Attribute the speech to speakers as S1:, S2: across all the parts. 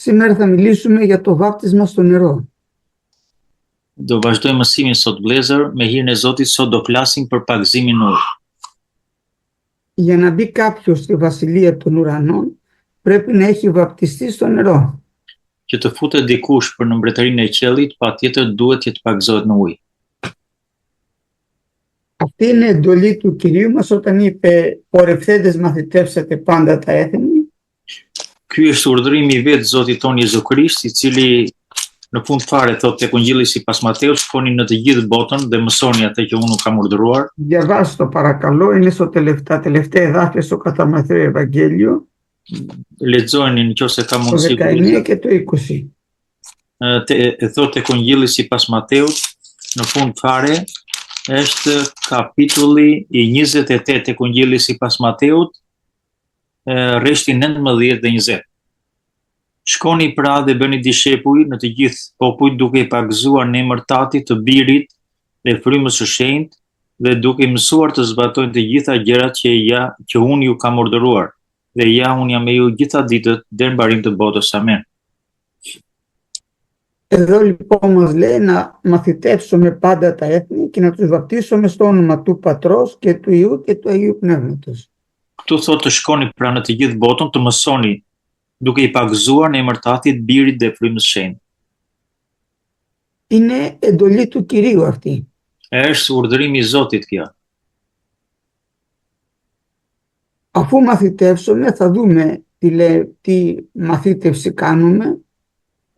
S1: Σήμερα θα μιλήσουμε για το βάπτισμα στο νερό.
S2: Do vazhdojmë mësimin sot vëllezër, me hirin e Zotit sot do flasim për pagëzimin në ujë.
S1: Για να μπει κάποιος στη βασιλεία των ουρανών, πρέπει να έχει βαπτιστεί στο νερό.
S2: Që të futet dikush për në mbretërinë e qiellit, patjetër duhet që të pagëzohet në ujë.
S1: Αυτή είναι η εντολή του Κυρίου μας όταν είπε «Πορευθέντες μαθητεύσατε πάντα τα έθνη».
S2: Ky është urdhërimi i vetë Zotit ton Jezu Krisht, i cili në fund fare thotë tek Ungjilli sipas Mateut, shkoni në të gjithë botën dhe mësoni atë që unë kam urdhëruar.
S1: Διαβάστε το παρακαλώ, είναι τα τελευταία εδάφια στο κατά Μαθαίο Ευαγγέλιο.
S2: Lexojeni nëse ka
S1: Το
S2: mundësi.
S1: 19 και το 20.
S2: Thotë tek Ungjilli sipas Mateut, në fund fare është kapitulli i 28 tek Ungjilli sipas Mateut, rreshti 19 dhe 20. Shkoni pra dhe bëni dishepuj në të gjithë popujt duke i pagëzuar në emër Tatit, të Birit dhe Frymës së Shenjtë dhe duke i mësuar të zbatojnë të gjitha gjërat që unë ju kam urdhëruar. Dhe ja unë jam me ju gjitha ditët deri në mbarim të botës. Amen.
S1: Εδώ λοιπόν μας λέει να μαθητεύσουμε πάντα τα έθνη και να τους βαπτίσουμε στο όνομα του Πατρός και του Υιού και του Αγίου Πνεύματος.
S2: Këtu thotë të shkoni pra në të gjithë botën, të mësoni duke i pagëzuar në emër Tatit, Birit dhe Frymës së Shenjtë.
S1: Είναι εντολή του Κυρίου αυτή.
S2: Është urdhërimi i Zotit kjo.
S1: Αφού μαθητεύσουμε θα δούμε τι μαθήτευση κάνουμε.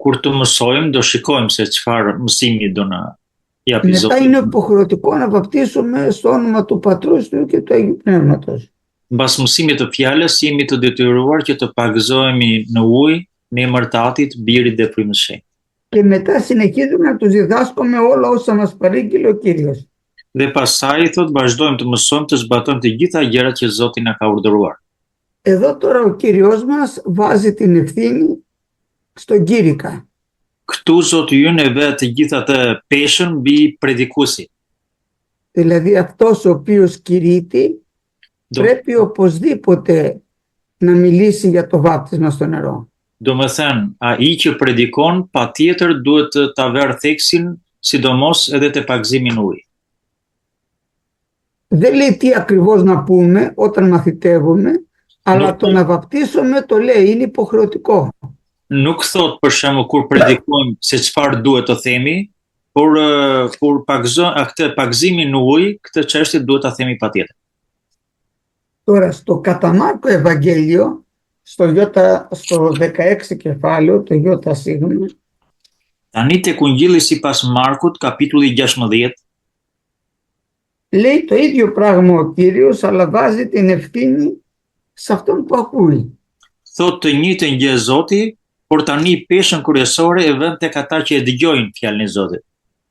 S2: Kur të mësojmë, do shikojmë se çfarë mësimi do na japi
S1: Μετά
S2: Zoti.
S1: είναι υποχρεωτικό να βαπτίσουμε στο όνομα του Πατρός, του Υιού και του Αγίου Πνεύματος.
S2: Mbas mësimit të fjalës, jemi të detyruar që të pagëzohemi në ujë në emër Tatit, Birit dhe Frymës së Shenjtë.
S1: Και μετά συνεχίζουμε να τους διδάσκουμε όλα όσα μας παρήγγειλε ο Κύριος.
S2: Dhe pastaj thotë vazhdojmë të mësojmë të zbatojmë të gjitha gjërat që Zoti na ka urdhëruar.
S1: Εδώ τώρα ο Κύριος μας βάζει την ευθύνη στον Κύρικα.
S2: Këtu Zoti ynë e vë të gjitha të peshën mbi predikuesi.
S1: Δηλαδή αυτός ο οποίος κηρύττει πρέπει οπωσδήποτε να μιλήσει για το βάπτισμα στο νερό.
S2: Do me thënë, ai që predikon, patjetër duhet të ta verë theksin, sidomos edhe te pagëzimi në ujë.
S1: Δεν λέει τι ακριβώς να πούμε όταν μαθητεύουμε, αλλά το να βαπτίσουμε το λέει, είναι υποχρεωτικό.
S2: Nuk thot për shembull kur predikojmë se çfarë duhet të themi, por kur atë pagëzimin në ujë, këtë çështje duhet ta themi patjetër.
S1: Τώρα στο κατά Μάρκο Ευαγγέλιο, στο 16 κεφάλαιο, το Ιώτα Σίγμα,
S2: Tani tek Ungjilli sipas Markut, kapitulli 16,
S1: λέει το ίδιο πράγμα ο Κύριος, αλλά βάζει την ευθύνη σε αυτόν που ακούει.
S2: thot të njëjtën gjë Zoti, por tani peshën kryesore e vën tek ata që e dëgjojnë fjalën e Zotit.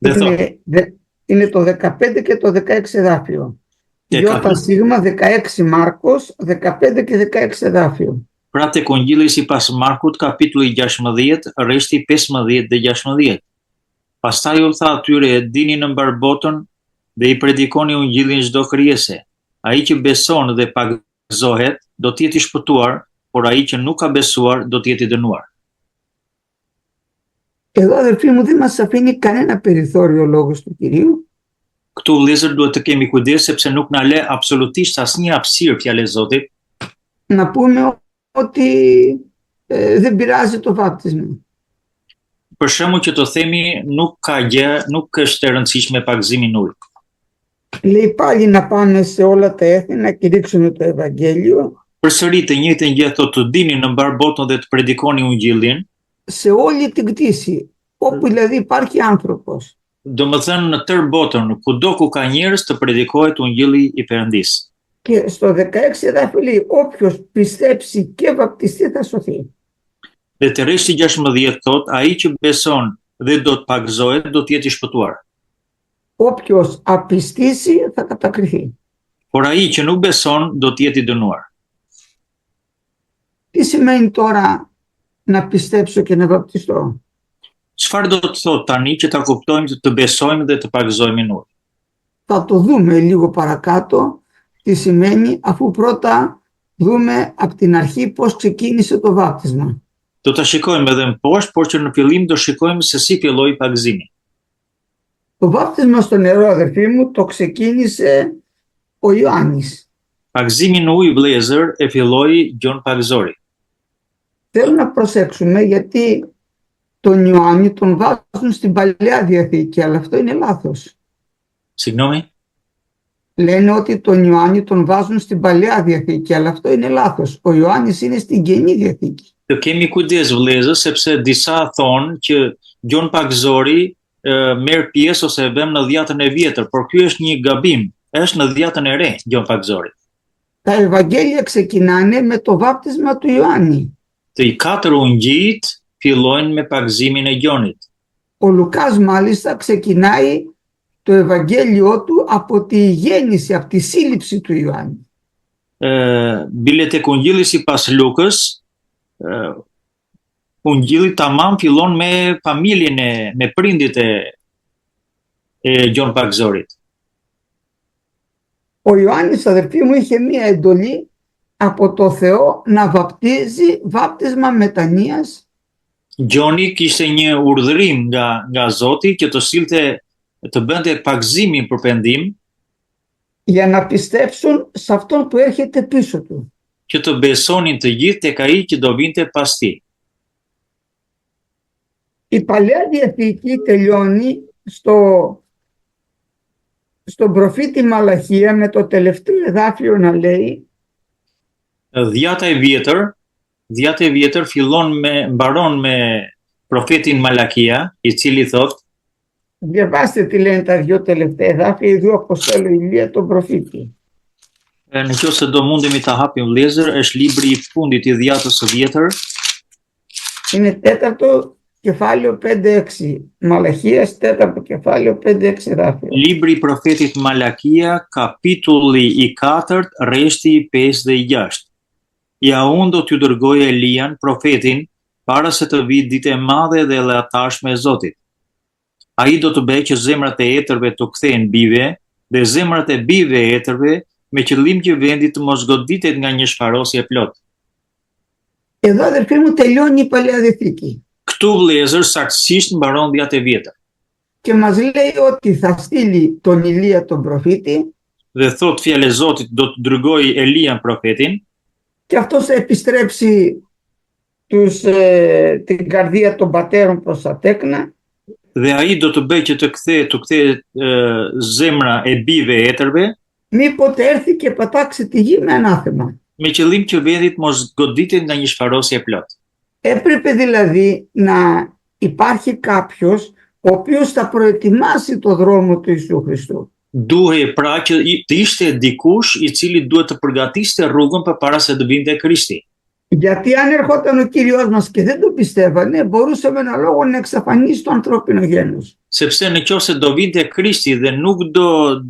S2: Dhe thot,
S1: Είναι το 15 και το 16 εδάφιο.
S2: Και
S1: Ιώτα Σίγμα 16 Μάρκος, 15 και 16 εδάφιο.
S2: pra tek Ungjilli sipas Markut, kapitulli 16, rreshti 15 dhe 16. Pastaj u tha atyre, e dini në mbar botën dhe i predikoni Ungjillin çdo krijese. Ai që beson dhe pagëzohet, do të jetë i shpëtuar, por ai që nuk ka besuar, do të jetë i dënuar.
S1: Εδώ αδελφοί μου δεν μας αφήνει κανένα περιθώριο λόγος του Κυρίου.
S2: Këtu vëllezër duhet të kemi kujdes sepse nuk na le absolutisht asnjë hapësirë fjalë e Zotit
S1: Να πούμε ότι δεν πειράζει το βάπτισμα.
S2: për shembull që të themi nuk ka gjë, nuk është e rëndësishme pagëzimi në ujë.
S1: Λέει πάλι να πάμε σε όλα τα έθνη να κηρύξουμε το Ευαγγέλιο.
S2: Përsëri të njëjtën gjë thotë të dini në mbar botën dhe të predikoni Ungjillin,
S1: Σε όλη την κτήση, όπου δηλαδή υπάρχει άνθρωπος.
S2: domethënë në tërë botën, kudo ku ka njerëz të predikohet Ungjilli i Perëndisë.
S1: Και στο 16 εδάφιο λέει όποιος πιστέψει και βαπτιστεί θα σωθεί.
S2: Dhe te rreshti 16 thotë ai që beson dhe do të pagëzohet do të jetë i shpëtuar.
S1: Όποιος απιστήσει θα κατακριθεί.
S2: Por ai që nuk beson do të jetë i dënuar.
S1: Τι σημαίνει τώρα να πιστέψω και να βαπτιστώ?
S2: Çfarë do të thotë tani që ta kuptojmë të besojmë dhe të pagëzohemi në ujë?
S1: Θα το δούμε λίγο παρακάτω τι σημαίνει, αφού πρώτα δούμε από την αρχή πώς ξεκίνησε το βάπτισμα.
S2: Do ta shikojmë edhe më poshtë, por që në fillim do shikojmë se si filloi pagëzimi.
S1: Το βάπτισμα στο νερό, αδερφοί μου, το ξεκίνησε ο Ιωάννης.
S2: Pagëzimi në ujë vëllezër e filloi Gjon Pagëzori.
S1: Θέλω να προσέξουμε γιατί τον Ιωάννη τον βάζουν στην Παλαιά Διαθήκη, αλλά αυτό είναι λάθος.
S2: Συγγνώμη.
S1: Λένε ότι τον Ιωάννη τον βάζουν στην Παλαιά Διαθήκη, αλλά αυτό είναι λάθος. Ο Ιωάννης είναι στην Καινή Διαθήκη.
S2: Të kemi kujdes vëllezër, sepse disa thonë që Gjon Pagëzori merr pjesë ose e vëm në dhjetën e vjetër, por ky është një gabim. Është në dhjetën e re Gjon Pagëzori.
S1: Τα Ευαγγέλια ξεκινάνε με το βάπτισμα του Ιωάννη.
S2: Të i katër ungjit fillojnë me pagëzimin e Gjonit.
S1: Ο Λουκάς μάλιστα ξεκινάει το Ευαγγέλιο του από τη γέννηση, από τη σύλληψη του Ιωάννη.
S2: Bile tek ungjilli sipas Lukës, ungjilli tamam fillon me familjen me prindit e Gjon Pagëzorit.
S1: Ο Ιωάννης, αδερφοί μου, είχε μία εντολή από το Θεό να βαπτίζει βάπτισμα μετανοίας.
S2: Gjoni kishte një urdhërim nga Zoti që të bënte pagëzimin për pendim,
S1: για να πιστέψουν σε αυτόν που έρχεται πίσω του.
S2: që të besonin të gjithë tek ai që do vinte pas tij.
S1: Η Παλαιά Διαθήκη τελειώνει στον προφήτη Μαλαχία με το τελευταίο εδάφιο να λέει
S2: Dhjata e vjetër mbaron me profetin Malakia, i cili thotë,
S1: διαβάστε τι λένε τα δύο τελευταία εδάφια, οι δύο Αποστόλου Ηλία τον προφήτη.
S2: në qoftë se do mundemi ta hapim vëllezër, është libri i fundit i dhjatës së vjetër,
S1: Είναι τέταρτο κεφάλαιο 5-6. Μαλαχίας τέταρτο κεφάλαιο 5-6 εδάφια.
S2: libri i profetit Malakia, kapitulli i 4, rreshti i 5 dhe i 6. Ja unë do t'ju dërgoj Elian, profetin, para se të vijë ditë e madhe dhe lëhatashme e Zotit. Ai do të bëjë që zemrat e etërve të kthehen bive dhe zemrat e bive e etërve me qëllim që vendi të mos goditet nga një shfarosje plot.
S1: Εδώ, αδερφοί μου, τελειώνει η Παλαιά Διαθήκη.
S2: Këtu vëllezër saktësisht mbaron dhjetë e vjetër.
S1: Και μας λέει ότι θα στείλει τον Ηλία τον προφήτη
S2: Dhe thot fjala e Zotit do të dërgoj Elian profetin,
S1: και αυτός θα επιστρέψει την καρδία των πατέρων προς τα τέκνα
S2: dhe ai do të bëjë që të kthehet zemra e bive e etërve,
S1: μήποτε έρθει και πατάξει τη γη με ανάθεμα.
S2: me qëllim që vendit mos goditet nga një shfarosje plot.
S1: Έπρεπε δηλαδή να υπάρχει κάποιος ο οποίος θα προετοιμάσει το δρόμο του Ιησού Χριστού.
S2: Duhej pra që të ishte dikush i cili duhet të përgatiste rrugën përpara se të vinte Krishti.
S1: Γιατί αν ερχόταν ο Κύριος μας και δεν το πιστεύανε, μπορούσε με ένα λόγο να εξαφανίσει το ανθρώπινο γένος.
S2: Sepse në qoftë se do vinte Krishti dhe nuk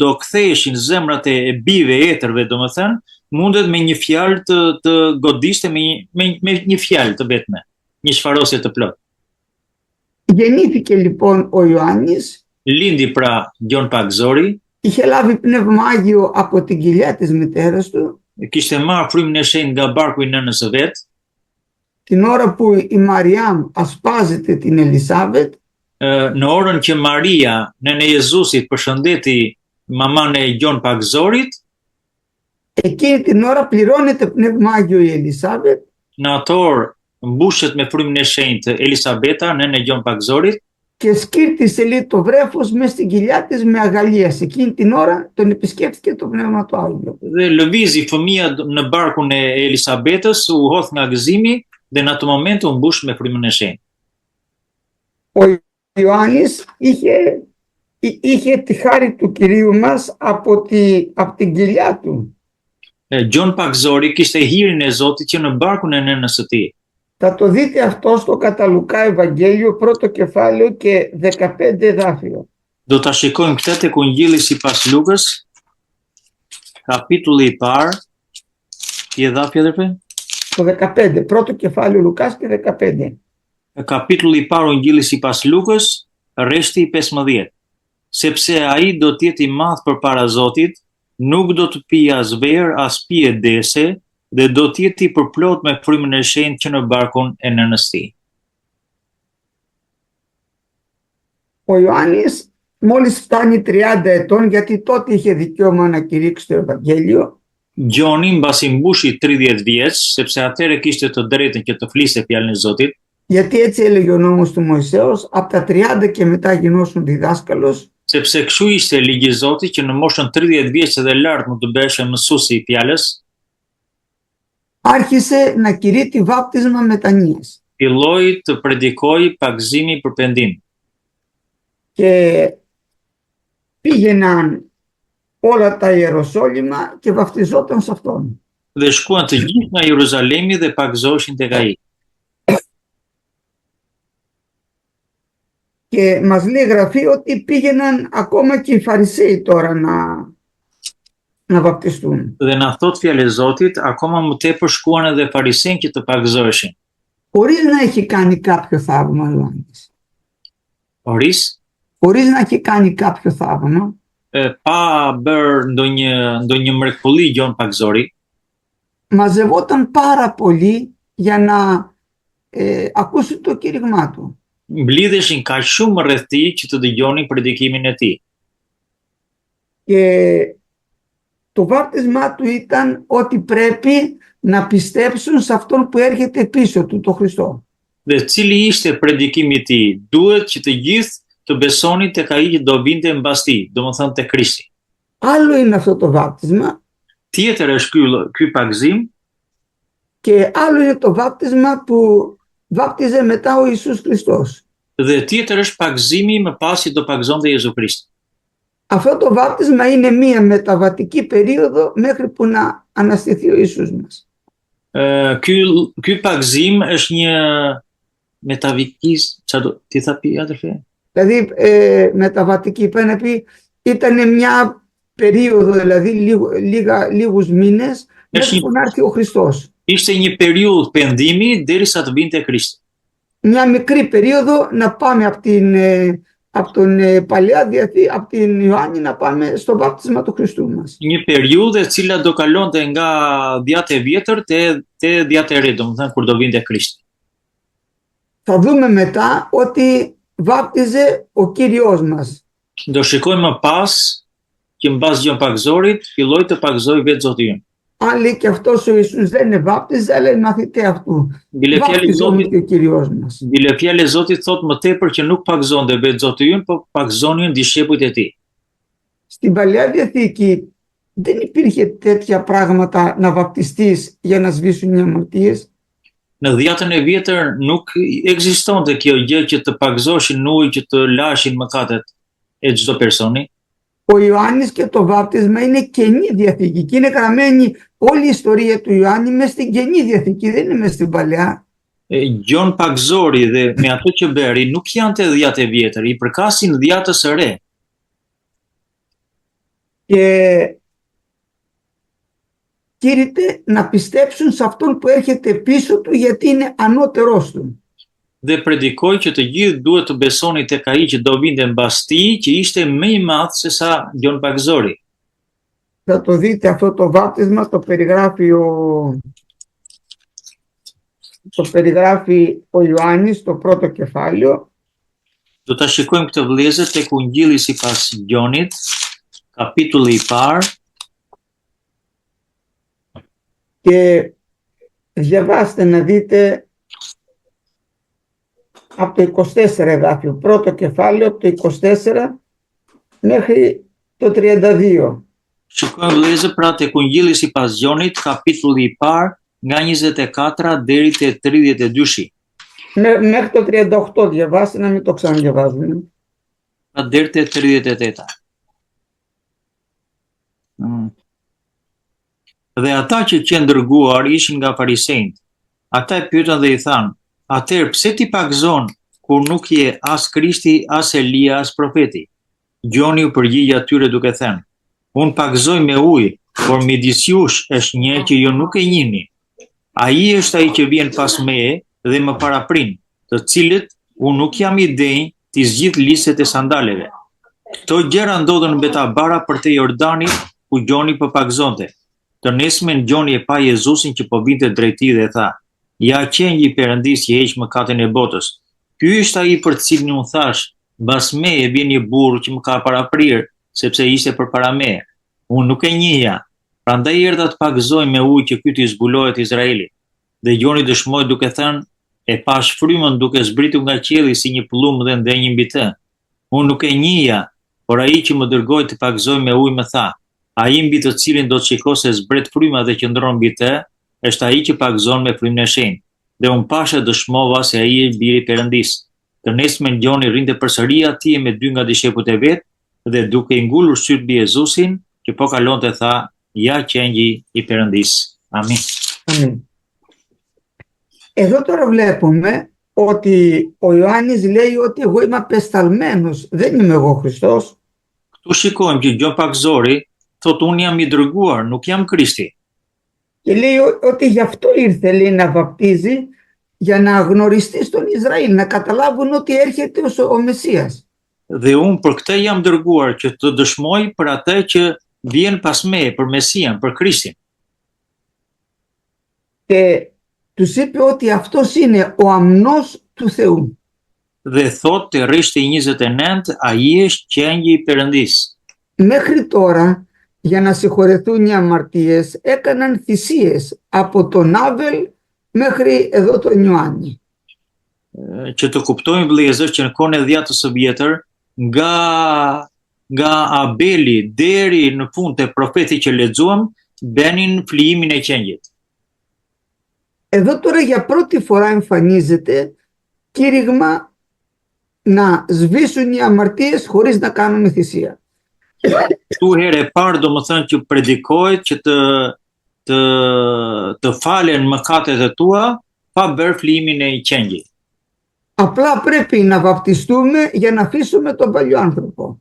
S2: do ktheheshin zemrat e bive e etërve, domethënë, mundet me një fjalë të godiste me një fjalë të vetme, një shfarosje të plot.
S1: Γεννήθηκε λοιπόν ο Ιωάννης,
S2: Lindi pra Gjon Pagëzori,
S1: είχε λάβει πνεύμα Άγιο από την κοιλιά της μητέρας του,
S2: kishte marrë frymën e shenjtë nga barku i nënës së vet,
S1: την ώρα που η Μαριάμ ασπάζεται την Ελισάβετ,
S2: në orën që Maria, nënë e Jezusit, përshëndeti maman e Gjon Pagëzorit,
S1: εκείνη την ώρα πληρώνεται πνεύμα Άγιο η Ελισάβετ
S2: në atë orë mbushet me frymën e shenjtë Elisabeta, nënë e Gjon Pagëzorit,
S1: και σκύρτησε λέει το βρέφος μες στην κοιλιά της με αγαλίαση. Εκείνη την ώρα τον επισκέφθηκε το πνεύμα του Άγιο.
S2: dhe lëvizi fëmia në barkun e Elisabetës, u hodh nga gëzimi dhe në atë moment u mbush me frymën e shenjtë.
S1: Ο Ιωάννης είχε τη χάρη του Κυρίου μας από την κοιλιά του.
S2: Gjon Pagëzori kishte hirin e Zotit që në barkun e nënës së tij.
S1: Θα το δείτε αυτό στο κατά Λουκά Ευαγγέλιο, πρώτο κεφάλαιο και 15 εδάφιο.
S2: Do ta shikojmë këtë tek Ungjilli sipas Lukës, kapitulli i parë, i edhafja dhe
S1: Το 15, πρώτο κεφάλαιο Λουκάς και 15.
S2: Kapitulli i parë Ungjilli sipas Lukës, rreshti i 15. Sepse ai do të jetë i madh përpara Zotit, nuk do të pijë as verë as pije dese, dhe do të jetë i përplot me frymën e shenjtë që në barkun e nënës tij.
S1: Ο Ιωάννης μόλις φτάνει 30 ετών, γιατί τότε είχε δικαίωμα να κηρύξει το Ευαγγέλιο,
S2: Gjoni mbasi mbushi 30 vjeç, sepse atëherë kishte të drejtën që të fliste fjalën e Zotit,
S1: γιατί έτσι έλεγε ο νόμος του Μωυσέως, από τα 30 και μετά γινώσουν διδάσκαλος,
S2: sepse kështu ishte ligji i Zotit që në moshën 30 vjeç dhe lart mund të beheshe mësuesi i fjalës,
S1: άρχισε να κηρύττει βάπτισμα μετανοίας.
S2: filloi të predikojë pagëzimi për pendim.
S1: Και πήγαιναν όλα τα Ιεροσόλυμα και βαφτιζόταν σε αυτόν.
S2: Dhe shkuan të gjithë nga Jeruzalemi dhe pagëzoheshin tek ai.
S1: Και μας λέει η Γραφή ότι πήγαιναν ακόμα και οι Φαρισαίοι τώρα να βαπτιστούν.
S2: Dhe na thot fjalë e Zotit, akoma më tepër shkuan edhe farisenë që të pagëzoheshin.
S1: Χωρίς να έχει κάνει κάποιο θαύμα ο Ιωάννης.
S2: Oris,
S1: Χωρίς να έχει κάνει κάποιο θαύμα,
S2: pa bërë ndonjë mrekulli gjon pagëzori,
S1: μαζευόταν πάρα πολύ για να ακούσει το κήρυγμά του.
S2: mblidheshin kaq shumë rreth tij që të dëgjonin predikimin e tij.
S1: Και το βάπτισμά του ήταν ότι πρέπει να πιστέψουν σε αυτόν που έρχεται πίσω του, το Χριστό.
S2: Dhe cili ishte predikimi i tij? Duhet që të gjithë të besonin tek ai që do vinte mbas tij, domethënë tek Krishti.
S1: Άλλο είναι αυτό το βάπτισμα
S2: Tjetër është ky pagëzim
S1: και άλλο είναι το βάπτισμα που βάπτιζε μετά ο Ιησούς Χριστός.
S2: dhe tjetër është pagëzimi më pas që do pagëzonte Jezu Krishti.
S1: Αυτό το βάπτισμα είναι μία μεταβατική περίοδο μέχρι που να αναστηθεί ο Ιησούς μας.
S2: Ky pagëzim është një metavikis, çfarë do ti thapi adërfe?
S1: Δηλαδή μεταβατική πάει να πει ήταν μια περίοδο, δηλαδή λίγους μήνες μέχρι που να έρθει ο Χριστός.
S2: Ishte një periudhë pendimi derisa të vinte Krishti.
S1: Μια μικρή περίοδο να πάμε από την Παλαιά Διαθήκη, από την Ιωάννη να πάμε στο βάπτισμα του Χριστού μας.
S2: Një periudhë e cila do kalonte nga dhjatë e vjetër te dhjatë e re, domethënë kur do vinte Krishti.
S1: Θα δούμε μετά ότι βάπτιζε ο Κύριος μας.
S2: Do shikojmë më pas që mbas gjon pagëzorit filloi të pagëzoi vetë Zoti ynë.
S1: Αν λέει και αυτός ο Ιησούς δεν είναι βάπτιζε, αλλά είναι μαθητέ αυτού. Βάπτιζε όμως και ο Κύριος μας.
S2: Bile fjalë e Zotit thot më tepër që nuk pagëzonte vetë Zoti ynë, por pagëzonin dishepujt e tij.
S1: Στην Παλαιά Διαθήκη δεν υπήρχε τέτοια πράγματα να βαπτιστείς για να σβήσουν οι αμαρτίες.
S2: Në dhjatën e vjetër nuk ekzistonte kjo gjë që të pagëzoshin në ujë që të lashin mëkatet e çdo personi.
S1: Ο Ιωάννης και το βάπτισμα είναι Καινή Διαθήκη και είναι γραμμένη όλη η ιστορία του Ιωάννη μέσα στην Καινή Διαθήκη, δεν είναι μέσα στην Παλαιά.
S2: Gjon pagëzori dhe me ato që bëri nuk janë te dhjatë e vjetër, i përkasin dhjatës së re.
S1: Και κήρυτε να πιστέψουν σε αυτόν που έρχεται πίσω του γιατί είναι ανώτερός του.
S2: Dhe predikoi që të gjithë duhet të besoni tek ai që do vinte mbas tij, që ishte më i madh se sa gjon pagëzori.
S1: Θα το δείτε αυτό το βάπτισμα, το περιγράφει ο Ιωάννης στο πρώτο κεφάλαιο.
S2: Do ta shikojmë këtë vëllezër tek Ungjilli sipas Gjonit, kapitulli i parë.
S1: Και διαβάστε να δείτε από το 24 εδάφιο, πρώτο κεφάλαιο, από το 24 μέχρι το 32.
S2: Shikojmë vëllezër pra tek Ungjilli sipas Gjonit, kapitulli i parë, nga 24 deri te 32-shi.
S1: Μέχρι το 38 διαβάστε, να μην το ξαναδιαβάζουμε.
S2: Deri te 38. Dhe ata që dërguar ishin nga farisejt. Ata e pyetën dhe i thanë: "Atëherë pse ti pagëzon kur nuk je as Krishti, as Elia, as profeti?" Gjoni u përgjigj atyre duke thënë: "Unë pagëzoj me ujë, por midis jush është një që ju nuk e njihni. Ai është ai që vjen pas meje dhe më paraprin, të cilët unë nuk jam i denj t'i zgjidh liset e sandaleve." Këto gjëra ndodhen mbi ta bara për te Jordani ku Gjoni po pagëzonte. Të nesmen Gjoni e pa Jezusin që po vinte drejt tij dhe tha: "Ja qenji i Perëndis që heq mëkatin e botës. Ky është ai për të cilin unë thash, mbas meje vjen një burr që më ka paraprirë, sepse ishte përpara meje. Unë nuk e njihja. Prandaj erdha të pagëzoj me ujë që ky të zbulohet Izraeli." Dhe Gjoni dëshmoi duke thënë: "E pash frymën duke zbritur nga qielli si një pllumë dhe ndenjë mbi të. Unë nuk e njihja, por ai që më dërgoi të pagëzoj me ujë më tha: ai mbi të cilin do të shiko se zbret fryma dhe qëndron mbi të, është ai që pagëzon me frymën e shenjtë. Dhe unë pasha dëshmova se ai është biri i Perëndis." Të nesmen Gjoni rrinte përsëri atje me 2 nga dishepujt e vet dhe duke i ngulur syt mbi Jezusin që po kalonte tha: "Ja qengji i Perëndis." Amin.
S1: Αμήν. Εδώ τώρα βλέπουμε ότι ο Ιωάννης λέει ότι εγώ είμαι απεσταλμένος, δεν είμαι εγώ Χριστός.
S2: Këtu shikojmë që Gjon Pagëzori thotë unë jam i dërguar, nuk jam Krishti.
S1: Και λέει ότι γι' αυτό ήρθε, λέει, να βαπτίζει για να γνωριστεί στον Ισραήλ, να καταλάβουν ότι έρχεται ο Μεσσίας.
S2: Dhe unë për këtë jam dërguar që të dëshmoj për atë që vjen pas meje, për Mesian, për Krishtin.
S1: Και τους είπε ότι αυτός είναι ο αμνός του Θεού.
S2: Dhe thotë te Rishti 29, ai është qengji i Perëndis.
S1: Μέχρι τώρα, για να συγχωρεθούν οι αμαρτίες, έκαναν θυσίες από τον Άβελ μέχρι εδώ τον Ιωάννη.
S2: Që të kuptojmë vëllezër që në kohën e dhjatës së vjetër, nga Abeli deri në fund te profeti që lexuam, bënin flijimin e qengjit.
S1: Εδώ τώρα για πρώτη φορά εμφανίζεται κήρυγμα να σβήσουν οι αμαρτίες χωρίς να κάνουμε θυσία.
S2: Këtu herë e parë domethënë që predikohet që të falen mëkatet e tua pa bërë flijimin e qengjit.
S1: Απλά πρέπει να βαπτιστούμε για να αφήσουμε τον παλιό άνθρωπο.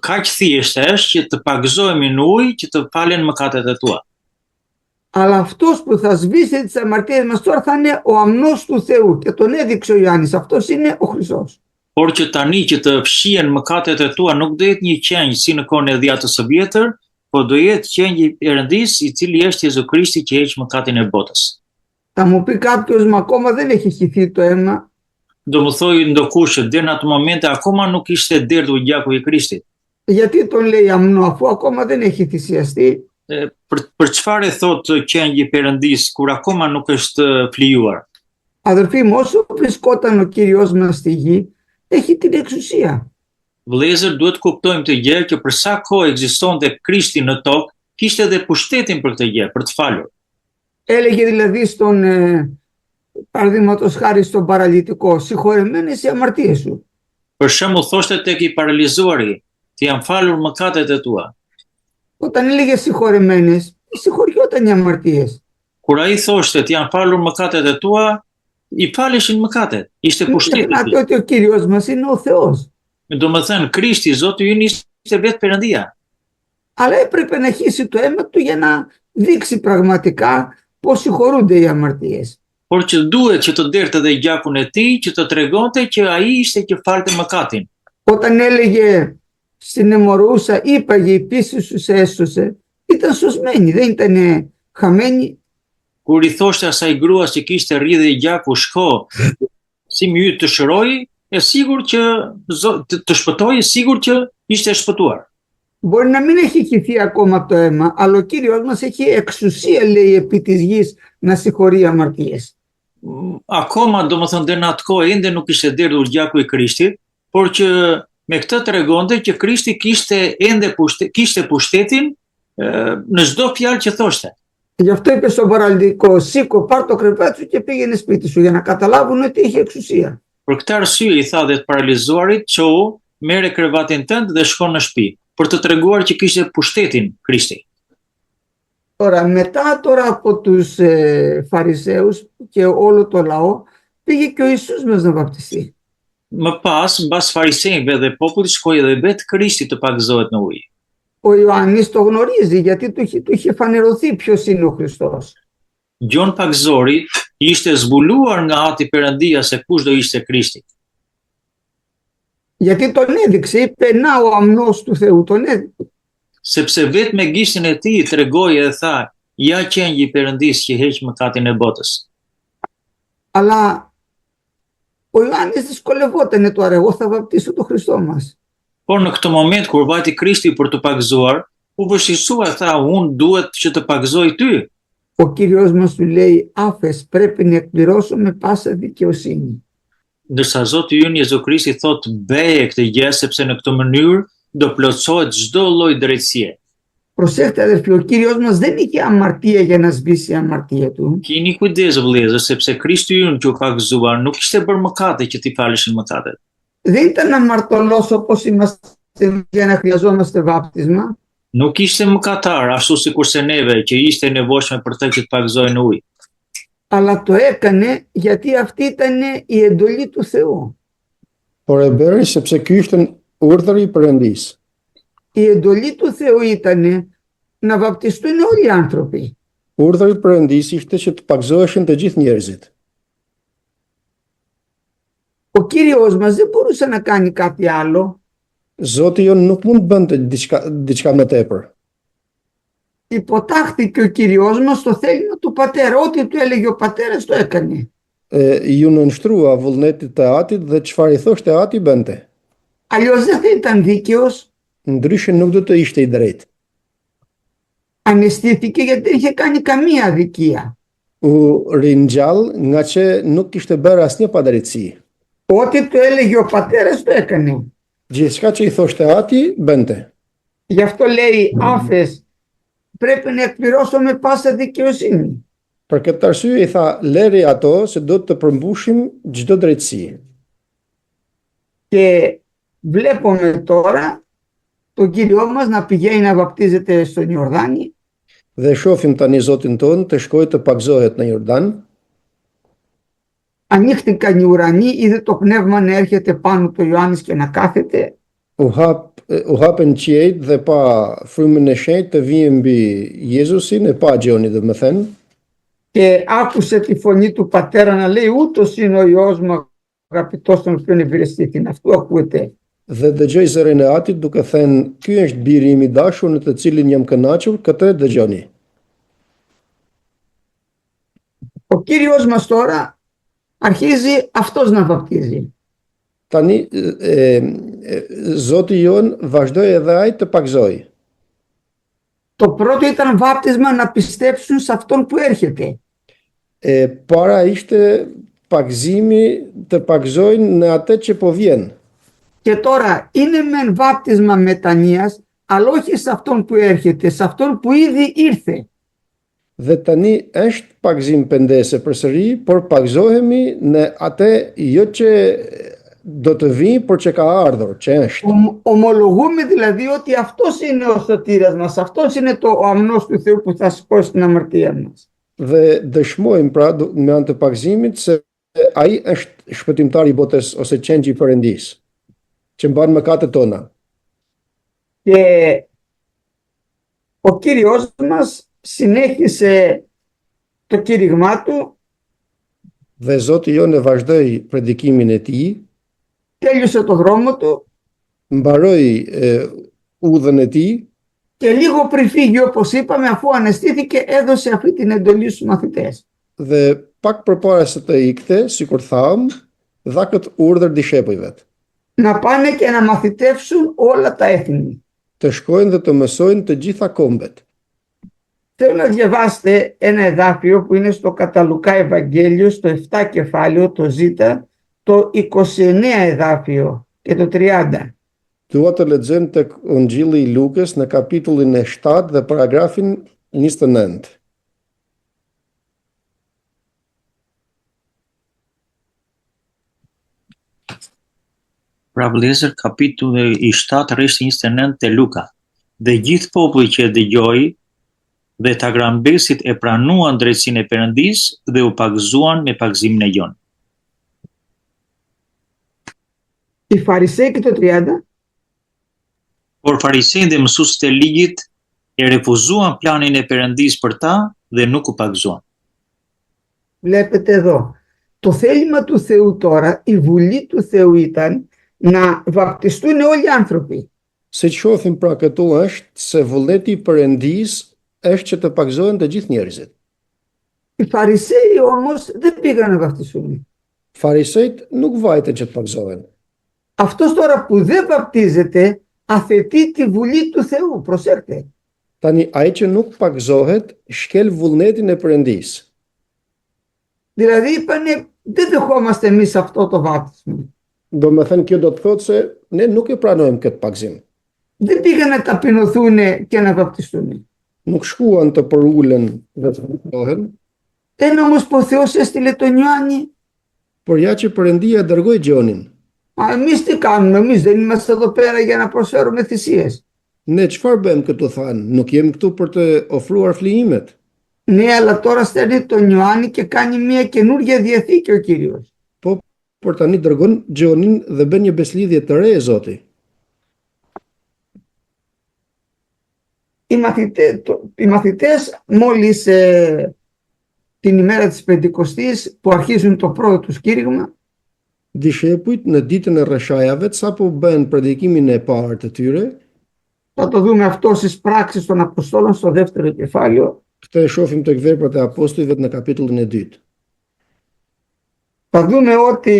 S2: Kaq thjesht është që të pagëzohemi në ujë që të falen mëkatet e tua.
S1: Αλλά αυτός που θα σβήσει τις αμαρτίες μας τώρα θα είναι ο αμνός του Θεού. Και τον έδειξε ο Ιωάννης. Αυτός είναι ο Χριστός.
S2: Por që tani që të fshihen mëkatet e tua nuk do jetë një qenj si në kohën e dhjatës së vjetër, por do jetë qenji i Perëndis i cili është Jezu Krishti që heq mëkatin e botës.
S1: Θα μου πει κάποιος, μα ακόμα δεν έχει χυθεί το αίμα.
S2: Do më thojë ndokush që deri në atë moment akoma nuk ishte derdhur gjaku i Krishtit.
S1: Γιατί τον λέει αμνό, αφού ακόμα δεν έχει θυσιαστεί.
S2: Për çfarë e thotë qenji i Perëndis kur akoma nuk është flijuar?
S1: Αδερφοί μου, όσο βρισκόταν ο Κύριος μας στη γη, έχει την εξουσία.
S2: Vëllezër, duhet kuptojmë të gjë që për sa kohë ekzistonte Krishti në tokë, kishte edhe pushtetin për këtë gjë, për të falur.
S1: Έλεγε δηλαδή στον, παραδείγματος χάρη στον παραλυτικό, συγχωρεμένες οι αμαρτίες σου.
S2: Për shembull, thoshte tek i paralizuari, të janë falur mëkatet e tua.
S1: Όταν έλεγε συγχωρεμένες, συγχωριόταν οι αμαρτίες.
S2: Kur ai thoshte të janë falur mëkatet e tua, i faleshin mëkatet. Ishte pushteti.
S1: Ξεχνάτε ότι ο Κύριος μας είναι ο Θεός.
S2: Domethënë Krishti, Zoti ynë ishte vetë Perëndia.
S1: Αλλά έπρεπε να χύσει το αίμα του για να δείξει πραγματικά πως συγχωρούνται οι αμαρτίες.
S2: Por që duhet që të derte dhe gjakun e tij që të tregonte që ai ishte që falte mëkatin.
S1: Όταν έλεγε στην αιμορρούσα, είπαγε η πίστη σου σε έσωσε, ήταν σωσμένη, δεν ήταν χαμένη.
S2: Kur i thoshte asaj gruas që kishte rridhe i gjaku, shko, si myt të shëroj, e sigur që të shpëtoi, sigur që ishte shpëtuar.
S1: Μπορεί να μην έχει χυθεί ακόμα το αίμα, αλλά ο Κύριος μας έχει εξουσία, λέει, επί της γης να συγχωρεί αμαρτίες.
S2: Akoma, domethënë deri në atë kohë ende nuk ishte derdhur gjaku i Krishtit, por që me këtë tregonte që Krishti kishte pushtetin në çdo fjalë që thoshte.
S1: Γι' αυτό είπε στον παραλυτικό, σήκω, πάρ' το κρεβάτι σου και πήγαινε σπίτι σου, για να καταλάβουν ότι έχει εξουσία.
S2: Për këtë arsye i tha dhe të paralizuarit, "Ço, merre krevatin tënd dhe shko në shtëpi", për të treguar që kishte pushtetin Krishti.
S1: Μετά από τους Φαρισαίους και όλο το λαό, πήγε και ο Ιησούς μας να βαπτιστεί.
S2: Më pas, mbas farisejve dhe popullit, shkoi edhe vetë Krishti të pagëzohet në ujë.
S1: Ο Ιωάννης το γνωρίζει, γιατί του είχε φανερωθεί ποιος είναι ο Χριστός.
S2: Gjon Pagëzori ishte zbuluar nga Ati Perëndia se kush do ishte Krishti.
S1: Γιατί τον έδειξε, είπε, να ο αμνός του Θεού, τον έδειξε.
S2: Sepse vetë me gishtin e tij tregoi dhe tha, ja qenjë i Perëndis që heq mëkatin e botës.
S1: Αλλά ο Ιωάννης δυσκολευόταν τώρα, εγώ θα βαπτίσω τον Χριστό μας.
S2: Por në këtë moment, kur vajti Krishti për të pagëzuar, u vështirësua, tha, unë duhet që të pagëzoj ty.
S1: Ο Κύριος μας του λέει, άφες, πρέπει να εκπληρώσω με πάσα δικαιοσύνη.
S2: Ndërsa Zoti ynë Jezu Krishti thotë beje këtë gjë sepse në këtë mënyrë do plotësohet çdo lloj drejtësie.
S1: Προσέχτε αδερφοί, ο Κύριος μας δεν είχε αμαρτία για να σβήσει η αμαρτία του.
S2: Keni kujdes vëllezër, sepse Krishti ynë që u pagëzuar nuk kishte bërë mëkate që t'i faleshin mëkatet.
S1: Δεν ήταν αμαρτωλός όπως είμαστε για να χρειαζόμαστε βάπτισμα.
S2: Nuk ishte mëkatar ashtu sikurse neve që ishte nevojshme për të që të pagëzojë në ujë.
S1: Αλλά το έκανε γιατί αυτή ήταν η εντολή του Θεού.
S3: Por e bëri sepse ky ishte urdhri i Perëndis.
S1: Η εντολή του Θεού ήταν να βαπτιστούν όλοι οι άνθρωποι.
S3: Urdhri i Perëndis ishte që të pagëzoheshin të gjithë njerëzit.
S1: Ο Κύριος μας δεν μπορούσε να κάνει κάτι άλλο.
S3: Zoti jon nuk mund të bënte diçka më tepër.
S1: Υποτάχθηκε ο Κύριος μας στο θέλημα του πατέρα. Ό,τι του έλεγε ο πατέρας το έκανε.
S3: Ju nënshtrua vullnetit të atit dhe çfarë i thoshte ati bënte.
S1: Αλλιώς δεν θα ήταν δίκαιος.
S3: Ndryshe nuk do të ishte i drejtë.
S1: Αναισθήθηκε γιατί δεν είχε κάνει καμία αδικία.
S3: U ringjall nga që nuk kishte bërë asnjë padrejtësi.
S1: Ό,τι του έλεγε ο πατέρας το έκανε.
S3: Gjithçka që i thoshte ati bënte.
S1: Γι' αυτό λέει άφες, πρέπει να εκπληρώσω με πάσα δικαιοσύνη.
S3: Për këtë arsye i tha, leri ato se do të përmbushim çdo drejtësi.
S1: Και βλέπουμε τώρα τον Κύριο μας να πηγαίνει να βαπτίζεται στον Ιορδάνη.
S3: Dhe shohim tani Zotin ton të shkojë të pagëzohet në Jordan.
S1: Ανοίχτηκαν οι ουρανοί, είδε το πνεύμα να έρχεται πάνω του Ιωάννης και να κάθεται.
S3: U hapën qiejt dhe pa frymën e shenjtë të vijë mbi Jezusin, e pa Gjonin domethënë.
S1: Και άκουσε τη φωνή του πατέρα να λέει ούτως είναι ο Υιός μου αγαπητός τον οποίον ευηρεστήθην. Αυτό ακούεται.
S3: Dhe dëgjoi zërin e atit duke thënë, ky është biri im i dashur në të cilin jam kënaqur, këtë dëgjoni.
S1: Ο Κύριος μας τώρα αρχίζει αυτός να βαπτίζει.
S3: Tani Zoti jon vazhdoi edhe ai të pagëzoi.
S1: Το πρώτο ήταν βάπτισμα να πιστέψουν σε αυτόν που έρχεται.
S3: Para ishte pagëzimi të pagëzojnë në atë që po vjen.
S1: Και τώρα είναι μεν βάπτισμα μετανοίας, αλλά όχι σε αυτόν που έρχεται, σε αυτόν που ήδη ήρθε.
S3: Dhe tani është pagëzim pendese përsëri, por pagëzohemi në atë jo që do të vinë, por që ka ardhur, që është.
S1: Ομολογούμε δηλαδή ότι αυτός είναι ο σωτήρας μας, αυτός είναι ο αμνός του Θεού που θα σηκώσει την αμαρτία μας.
S3: Dhe dëshmojmë pra me anë të pagëzimit se ai është shpëtimtari i botës ose qengji i Perëndis, që mban mëkatet tona.
S1: Και ο Κύριος μας συνέχισε το κήρυγμά του.
S3: Dhe Zoti jon e vazhdoi predikimin e tij,
S1: τέλειωσε το δρόμο του.
S3: Mbaroi udhën e tij.
S1: Και λίγο πριν φύγει, όπως είπαμε, αφού αναισθήθηκε, έδωσε αυτή την εντολή στους μαθητές.
S3: Dhe pak përpara se të ikte, sikur tham, dha këtë urdhër dishepujve.
S1: Να πάνε και να μαθητεύσουν όλα τα έθνη.
S3: Të shkojnë dhe të mësojnë të gjitha kombet.
S1: Θέλω να διαβάσετε ένα εδάφιο που είναι στο κατά Λουκά Ευαγγέλιο, στο 7 κεφάλαιο, το Ζ, το 29 εδάφιο και το 30.
S3: Dua të lexojmë tek Ungjilli i Lukës në kapitullin e 7 dhe paragrafin 29.
S2: Pra vëllezër, kapitulli i 7 rreshti 29 te Luka. Dhe gjithë populli që e dëgjoi dhe ta grambesit e pranuan drejtsinë e Perëndis dhe u pagëzuan me pagëzimin e jon.
S1: Οι Φαρισαίοι και το 30.
S2: Por farisejtë dhe mësuesit e ligjit e refuzuan planin e Perëndis për ta dhe nuk u pagëzuan.
S1: Βλέπετε εδώ. Το θέλημα του Θεού τώρα, η βουλή του Θεού ήταν να βαπτιστούν όλοι οι άνθρωποι.
S3: Si që shohim pra këtu është se vullneti i Perëndis është që të pagzohen të gjithë njerëzit.
S1: Οι Φαρισαίοι όμως δεν πήγαν να βαπτιστούν.
S3: Farisejt nuk vajten që të pagzohen.
S1: Αυτός τώρα που δεν βαπτίζεται αθετεί τη βουλή του Θεού. Προσέξτε.
S3: Tani, ai që nuk pagzohet, shkel vullnetin e Perëndisë.
S1: Δηλαδή είπανε δεν δεχόμαστε εμείς αυτό το βάπτισμα.
S3: Do me thënë, kjo do të thotë se ne nuk e pranojmë këtë pagzim.
S1: Δεν πήγαν να ταπεινωθούν και να βαπτιστούν.
S3: Nuk shkuan të përulen dhe të pagzohen,
S1: Δεν όμως που ο Θεός έστειλε τον Ιωάννη.
S3: por ja që Perëndia dërgoi Gjonin.
S1: Μα εμείς τι κάνουμε, εμείς δεν είμαστε εδώ πέρα για να προσφέρουμε θυσίες.
S3: Ne çfarë bëjmë këtu thanë? Nuk jemi këtu për të ofruar flijimet.
S1: Ναι, αλλά τώρα στέλνει τον Ιωάννη και κάνει μια καινούργια διαθήκη ο Κύριος.
S3: Po, por tani dërgon Gjonin dhe bën një beslidhje të re Zoti.
S1: Οι μαθητές μόλις την ημέρα της Πεντηκοστής που αρχίζουν το πρώτο τους κήρυγμα,
S3: Dishepujt në ditën e rreshajave, sapo bën predikimin e parë të tyre,
S1: θα το δούμε αυτό στις πράξεις των Αποστόλων στο δεύτερο κεφάλαιο,
S3: këtë e shohim tek veprat e apostujve në kapitullin e 2.
S1: θα δούμε ότι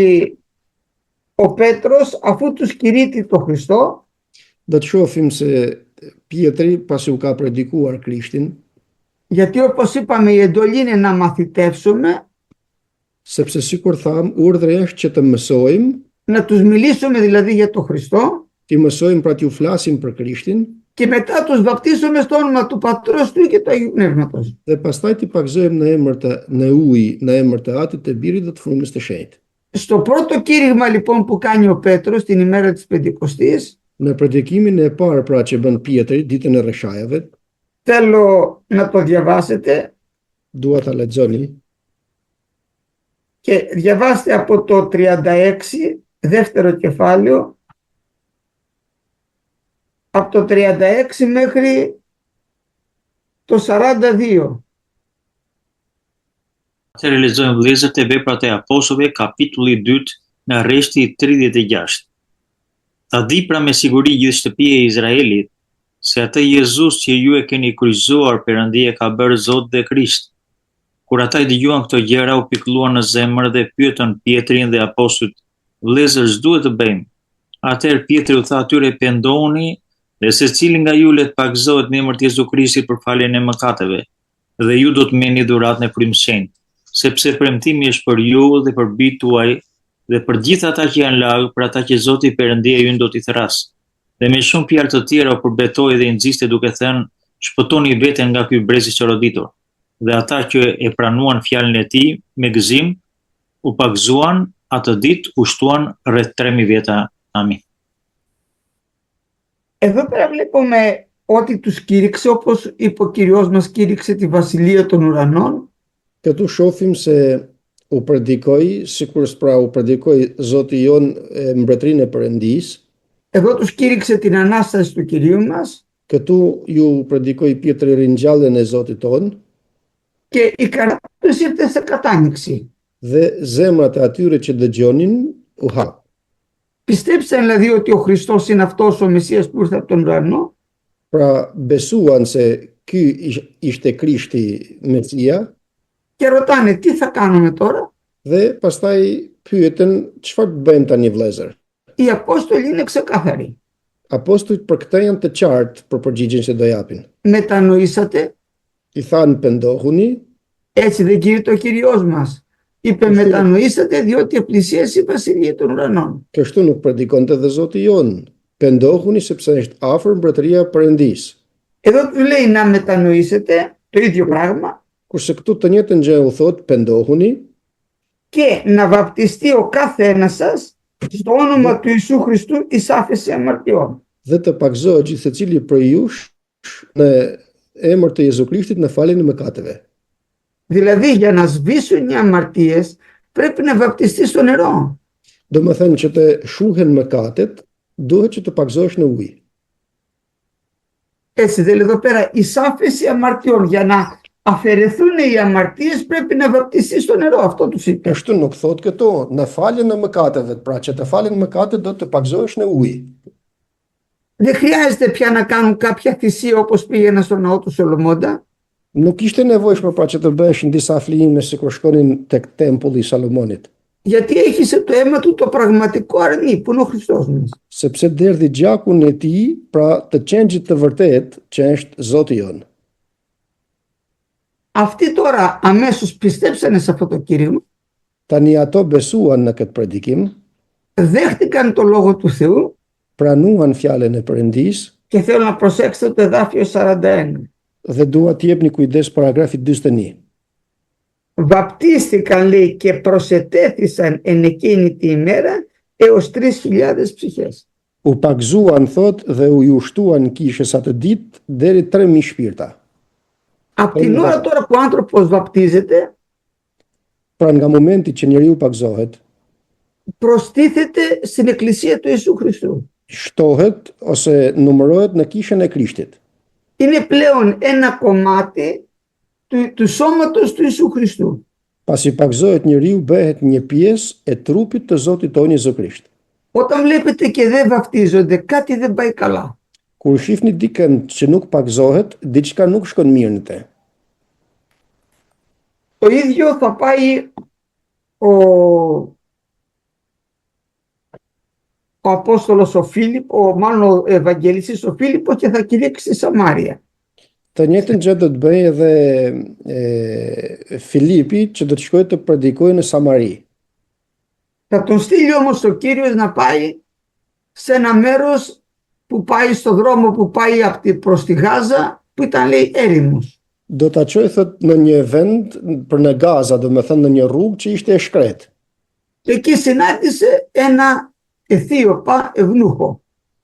S1: ο Πέτρος αφού τους κηρύττει το Χριστό,
S3: Do të shohim se Pietri, pasi u ka predikuar Krishtin,
S1: γιατί όπως είπαμε η εντολή είναι να μαθητεύσουμε,
S3: sepse sikur tham, urdhri është që të mësojmë,
S1: να τους μιλήσουμε δηλαδή για το Χριστό
S3: të mësojmë pra t'ju flasim për Krishtin
S1: και μετά τους βαπτίσουμε στο όνομα του Πατρός του και του Αγίου Πνεύματος.
S3: dhe pastaj t'i pagzojmë në ujë, në emër të Atit, të Birit dhe të Frymës së Shenjtë.
S1: Στο πρώτο κήρυγμα λοιπόν που κάνει ο Πέτρος την ημέρα της Πεντηκοστής,
S3: Në predikimin e parë pra që bën Pietri ditën e rreshajave,
S1: θέλω να το διαβάσετε
S3: dua ta lexoni
S1: και διαβάστε από το 36 δεύτερο κεφάλαιο, από το 36 μέχρι το 42.
S2: Atëherë lexojmë vëllezërit e Veprat e Apostujve, kapitulli 2, nga rreshti i 36. Ta di pra me siguri gjithë shtëpia e Izraelit, se atë Jezus që ju e keni kryqëzuar Perëndia ka bërë Zot dhe Krisht. Kur ata i dëgjuan këto gjëra, u pikëlluan në zemër dhe pyetën Pietrin dhe apostujt: "Vëllezër, ç'duhet të bëjmë?" Atëherë Pietri u tha atyre: "Pendohuni dhe secili nga ju le të pagëzohet në emër të Jezu Krishtit për faljen e mëkateve, dhe ju do të merrni dhuratën e Frymës së Shenjtë, sepse premtimi është për ju dhe për bijtë tuaj dhe për gjithë ata që janë lagë, për ata që Zoti Perëndia ju do t'i thrasë." Dhe me shumë fjalë të tjera u përbetoi dhe i nxiste duke thënë: "Shpëtoni veten nga ky brez i çoroditur." Dhe ata që e pranuan fjalën e tij me gëzim u pagëzuan atë ditë, u shtuan rreth 3000 veta. Amin.
S1: Εδώ πέρα βλέπουμε ότι τους κήρυξε όπως είπε ο Κυριός μας, κήρυξε τη βασιλεία των ουρανών.
S3: Këtu shohim se u predikoi, sikur pra u predikoi Zoti jon mbretërinë e Perëndisë.
S1: Εδώ τους κήρυξε την Ανάσταση του Κυρίου μας.
S3: Këtu ju predikoi Pietri ringjalljen e Zotit ton
S1: Και η καρδιά τους ήρθε σε κατάνοιξη.
S3: dhe zemrat e atyre që dëgjonin u hap.
S1: Πιστέψαν δηλαδή ότι ο Χριστός είναι αυτός ο Μεσσίας που ήρθε από τον ουρανό.
S3: Pra besuan se ky ishte Krishti Mesia
S1: Και ρωτάνε τι θα κάνουμε τώρα.
S3: dhe pastaj pyeten çfarë të bëjmë tani vëllezër.
S1: Οι Απόστολοι είναι ξεκάθαροι.
S3: Apostujt për këtë janë të qartë për përgjigjen që do japin.
S1: Μετανοήσατε,
S3: I thanë pendohuni,
S1: έτσι δεν κήρυτε ο Κυριός μας. Είπε μετανοήσατε διότι πλησίασε η βασιλεία των ουρανών.
S3: kështu nuk predikonte dhe Zoti jon. Pendohuni sepse është afër mbretëria e Perëndisë.
S1: Εδώ του λέει να μετανοήσετε το ίδιο πράγμα
S3: Kurse këtu të njëjtën gjë u thot pendohuni
S1: και να βαπτιστεί ο κάθε ένας σας στο όνομα του Ιησού Χριστού εις άφεση αμαρτιών.
S3: dhe të pagzohet gjithsecili prej jush në emër të Jezu Krishtit në faljen e mëkateve.
S1: Δηλαδή για να σβήσουν οι αμαρτίες πρέπει να βαπτιστεί στο νερό.
S3: Do më thënë që të shuhen mëkatet, duhet që të pagzohesh në ujë.
S1: Έτσι δεν λέει εδώ πέρα εις άφεση αμαρτιών. Για να αφαιρεθούν οι αμαρτίες πρέπει να βαπτιστεί στο νερό. Αυτό τους είπε.
S3: Kështu nuk thot këto, në faljen e mëkateve, pra që të falen mëkatet do të pagzohesh në ujë.
S1: Δεν χρειάζεται πια να κάνουν κάποια θυσία όπως πήγαιναν στο ναό του Σολομώντα.
S3: Nuk ishte nevojshme pra që të bëheshin disa flijime sikur shkonin tek tempulli i Salomonit,
S1: Γιατί έχισε το αίμα του το πραγματικό αρνί που είναι ο Χριστός μας.
S3: sepse derdhi gjakun e tij, pra të qengjit të vërtet, që është Zoti jon.
S1: Αυτοί τώρα αμέσως πιστέψανε σε αυτό το κήρυγμα,
S3: Tani ato besuan në këtë predikim,
S1: δέχτηκαν το Λόγο του Θεού
S3: pranuan fjalën e Perëndisë
S1: και θέλω να προσέξετε το εδάφιο 41.
S3: dhe dua të jepni kujdes paragrafit 41.
S1: Βαπτίστηκαν, λέει, και προσετέθησαν εν εκείνη τη ημέρα έως 3.000 ψυχές.
S3: U pagzuan thot dhe u ushtuan kishës atë ditë deri 3.000 shpirta.
S1: Από την ώρα τώρα που ο άνθρωπος βαπτίζεται,
S3: Pra nga momenti që njeriu pagzohet,
S1: προστίθεται στην Εκκλησία του Ιησού Χριστού.
S3: shtohet ose numërohet në kishën e Krishtit.
S1: Είναι πλέον ένα κομμάτι του σώματος του Ιησού Χριστού.
S3: Pasi pagzohet njeriu bëhet një pjesë e trupit të Zotit tonë Jezu Krisht.
S1: Όταν βλέπετε και δεν βαπτίζονται, κάτι δεν πάει καλά.
S3: Kur shihni dikën që nuk pagzohet, diçka nuk shkon mirë në te.
S1: Το ίδιο θα πάει ο Απόστολος ο Φίλιππο, μάλλον ο Ευαγγελιστής ο Φίλιππο και θα κηρύξει στη Σαμάρια.
S3: Të njëjtën gjë do të bëjë edhe Filipi që do të shkojë të predikojë në Samari.
S1: Θα τον στείλει όμως ο Κύριος να πάει σε ένα μέρος που πάει στο δρόμο που πάει προς τη Γάζα, που ήταν, λέει, έρημος.
S3: Do ta çojë thot në një vend për në Gaza, do me thënë në një rrugë që ishte e shkret.
S1: Εκεί συνάντησε ένα Αιθίωπα ευνούχο,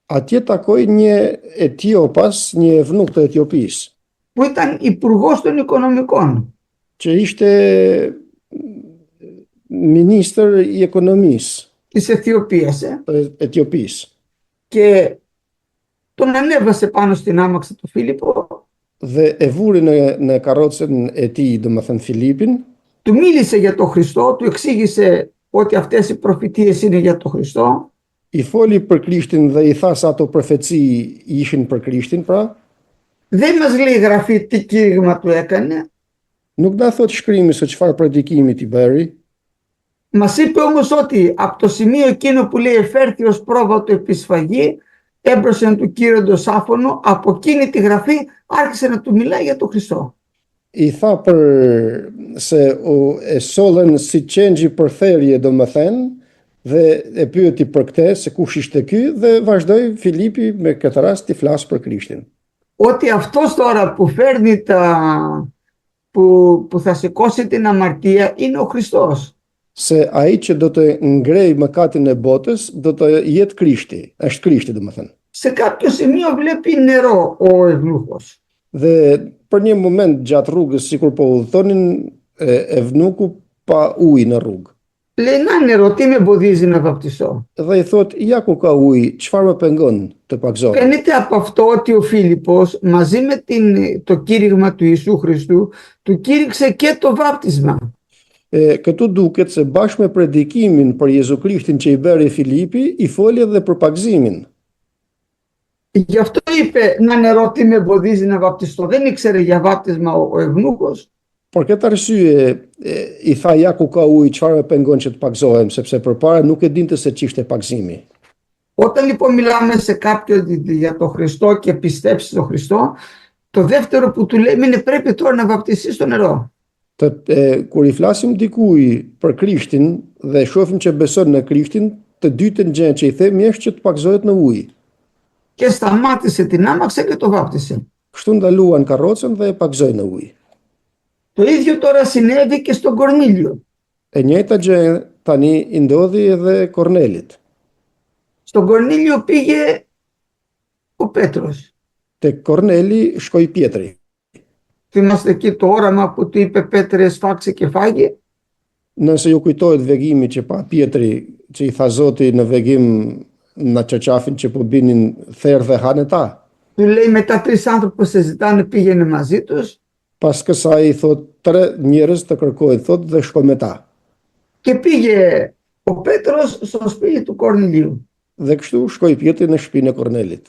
S3: Atje takoi një Etiopas, një evnuk të Etiopis,
S1: που ήταν υπουργός των οικονομικών.
S3: që ishte ministër i ekonomisë
S1: Της Αιθιοπίας.
S3: të Etiopis.
S1: Και τον ανέβασε πάνω στην άμαξα του Φίλιππο,
S3: Dhe e vuri në karrocën e tij, do me thënë Filipin,
S1: του μίλησε για τον Χριστό, του εξήγησε ότι αυτές οι προφητείες είναι για τον Χριστό.
S3: i foli për Krishtin dhe i tha se ato profeci ishin për Krishtin, pra,
S1: Δεν μας λέει η Γραφή τι κήρυγμα του έκανε.
S3: nuk na thot shkrimi se çfarë predikimi ti bëri,
S1: Μας είπε όμως ότι από το σημείο εκείνο που λέει εφέρθη ως πρόβα του επισφαγή, έμπροσεν του κήροντος άφωνο, από εκείνη τη Γραφή άρχισε να του μιλάει για τον Χριστό.
S3: i tha për se e sollen si qengji për therje, do me thënë, dhe e pyeti për këtë se kush ishte ky dhe vazhdoi Filipi me këtë rast të flas për Krishtin.
S1: Ότι αυτός τώρα που φέρνει που θα σηκώσει την αμαρτία είναι ο Χριστός.
S3: Se ai që do të ngrej mëkatin e botës do të jetë Krishti, është Krishti, do me thënë.
S1: Σε κάποιο σημείο βλέπει νερό ο ευνούχος.
S3: Dhe për një moment gjatë rrugës, sikur po udhëtonin, evnuku pa ujë në rrugë.
S1: Λέει, να νερό, τι με εμποδίζει να βαπτιστώ.
S3: Dhe i thot, ja ku ka ujë, çfarë më pengon të pagzohem?
S1: Φαίνεται από αυτό ότι ο Φίλιππος μαζί με το κήρυγμα του Ιησού Χριστού του κήρυξε και το βάπτισμα.
S3: Këtu duket se bashkë me predikimin për Jezu Krishtin që i bëri Filipi, i foli edhe për pagzimin.
S1: Γι' αυτό είπε, να νερό, τι με εμποδίζει να βαπτιστώ. Δεν ήξερε για βάπτισμα ο ευνούχος.
S3: Por këtë arsye i tha, ja ku ka ujë, çfarë më pengon që të pagzohem, sepse përpara nuk e dinte se ç'ishte pagzimi.
S1: Όταν λοιπόν μιλάμε σε κάποιον για τον Χριστό και πιστέψει στον Χριστό, το δεύτερο που του λέμε είναι πρέπει τώρα να βαπτιστείς στο νερό.
S3: Kur i flasim dikujt për Krishtin dhe shohim që beson në Krishtin, të dytën gjë që i themi është që të pagzohet në ujë.
S1: Και σταμάτησε την άμαξα και το βάπτισε.
S3: Kështu ndaluan karrocën dhe e pagzoi në ujë.
S1: Το ίδιο τώρα συνέβη και στον Κορνήλιο.
S3: E njëjta gjë tani i ndodhi edhe Kornelit.
S1: Στον Κορνήλιο πήγε ο Πέτρος.
S3: Tek Korneli shkoi Pietri.
S1: Θυμάστε εκεί το όραμα που του είπε Πέτρε σφάξε και φάγε.
S3: Nëse ju kujtohet vegimi që pa Pietri, që i tha Zoti në vegim në çarçafin që po binin therr dhe hanë ta.
S1: Του λέει μετά τρεις άνθρωποι σε ζητάνε πήγαινε μαζί τους.
S3: Pas kësaj i thot 3 njerëz të kërkohet thot dhe shko me ta.
S1: Και πήγε ο Πέτρος στο σπίτι του Κορνηλίου.
S3: Dhe kështu shkoi Pietri në shtëpinë e Kornelit.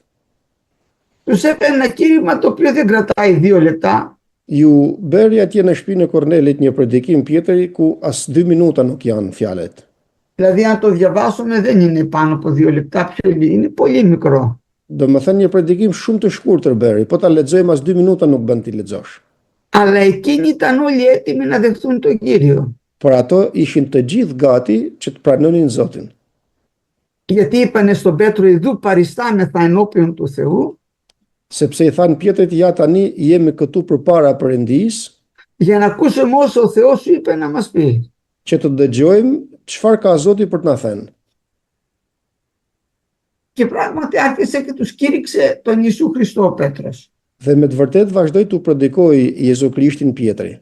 S1: Τους έκανε ένα κήρυγμα το οποίο δεν κρατάει 2 λεπτά.
S3: Ju beri atje në shtëpinë e Kornelit një predikim Pjetri ku as 2 minuta nuk janë fjalet.
S1: Δηλαδή αν το διαβάσουμε δεν είναι πάνω από 2 λεπτά, είναι πολύ μικρό.
S3: Do më thënë një predikim shumë të shkurtër beri, po ta lexojmë as 2 minuta nuk bën ti lexosh.
S1: Αλλά εκείνοι ήταν όλοι έτοιμοι να δεχθούν τον Κύριο.
S3: Por ato ishin të gjithë gati që të pranonin Zotin.
S1: Γιατί είπανε στον Πέτρο, ιδού παριστάμεθα ενώπιον του Θεού,
S3: Sepse i thanë Pjetrit, ja tani jemi këtu përpara Perëndis,
S1: για να ακούσουμε όσο ο Θεός σου είπε να μας πει.
S3: që të dëgjojmë çfarë ka Zoti për të na thënë.
S1: Και πράγματι άρχισε και τους κήρυξε τον Ιησού Χριστό ο Πέτρος.
S3: Dhe me të vërtet vazhdoi të predikoj Jezu Krishtin Pjetri.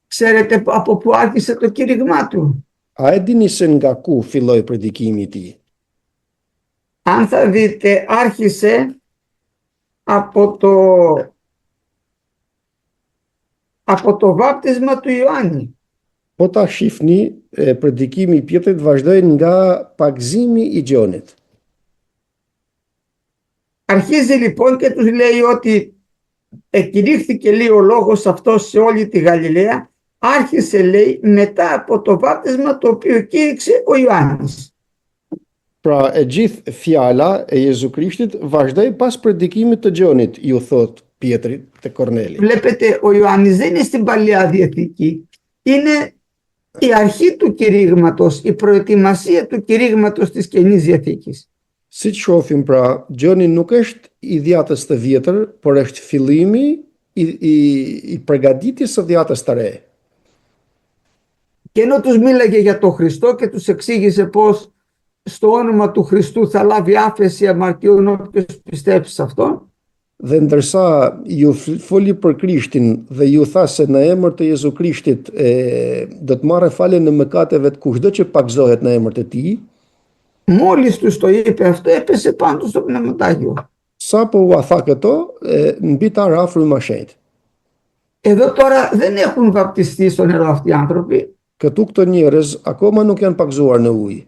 S1: Ξέρετε από πού άρχισε το κήρυγμά του?
S3: A e dini se nga ku filloi predikimi i tij?
S1: Αν θα δείτε, άρχισε από το βάπτισμα του Ιωάννη.
S3: Po ta shifni, predikimi i Pjetrit vazhdoi nga pagëzimi i Gjonit.
S1: Αρχίζει λοιπόν και τους λέει ότι εκηρύχθηκε, λέει, ο λόγος αυτός σε όλη τη Γαλιλαία. Άρχισε, λέει, μετά από το βάπτισμα το οποίο κήρυξε ο Ιωάννης.
S3: Pra e gjithë fjala e Jezu Krishtit vazhdoi pas predikimit të Gjonit, ju thot Pjetrit te Korneli.
S1: Βλέπετε, ο Ιωάννης δεν είναι στην Παλαιά Διαθήκη. Είναι η αρχή του κηρύγματος, η προετοιμασία του κηρύγματος της Καινής Διαθήκης.
S3: Si që shohim pra, Gjoni nuk është i dhjatës të vjetër, por është fillimi i përgatitjes së dhjatës të re.
S1: Και ενώ τους μίλαγε για τον Χριστό και τους εξήγησε πως στο όνομα του Χριστού θα λάβει άφεση αμαρτιών όποιος πιστέψει σε αυτόν,
S3: Dhe ndërsa ju foli për Krishtin dhe ju tha se në emër të Jezu Krishtit do të marrë faljen në mëkateve të kushdo që pagzohet në emër të tij,
S1: μόλις τους το είπε αυτό, έπεσε πάνω του στο πνευματάγιο.
S3: sapo u tha këto, mbi ta ra fryma shenjtë.
S1: Εδώ τώρα δεν έχουν βαπτιστεί στο νερό αυτοί οι άνθρωποι,
S3: Këtu këto njerëz akoma nuk janë pagzuar në ujë,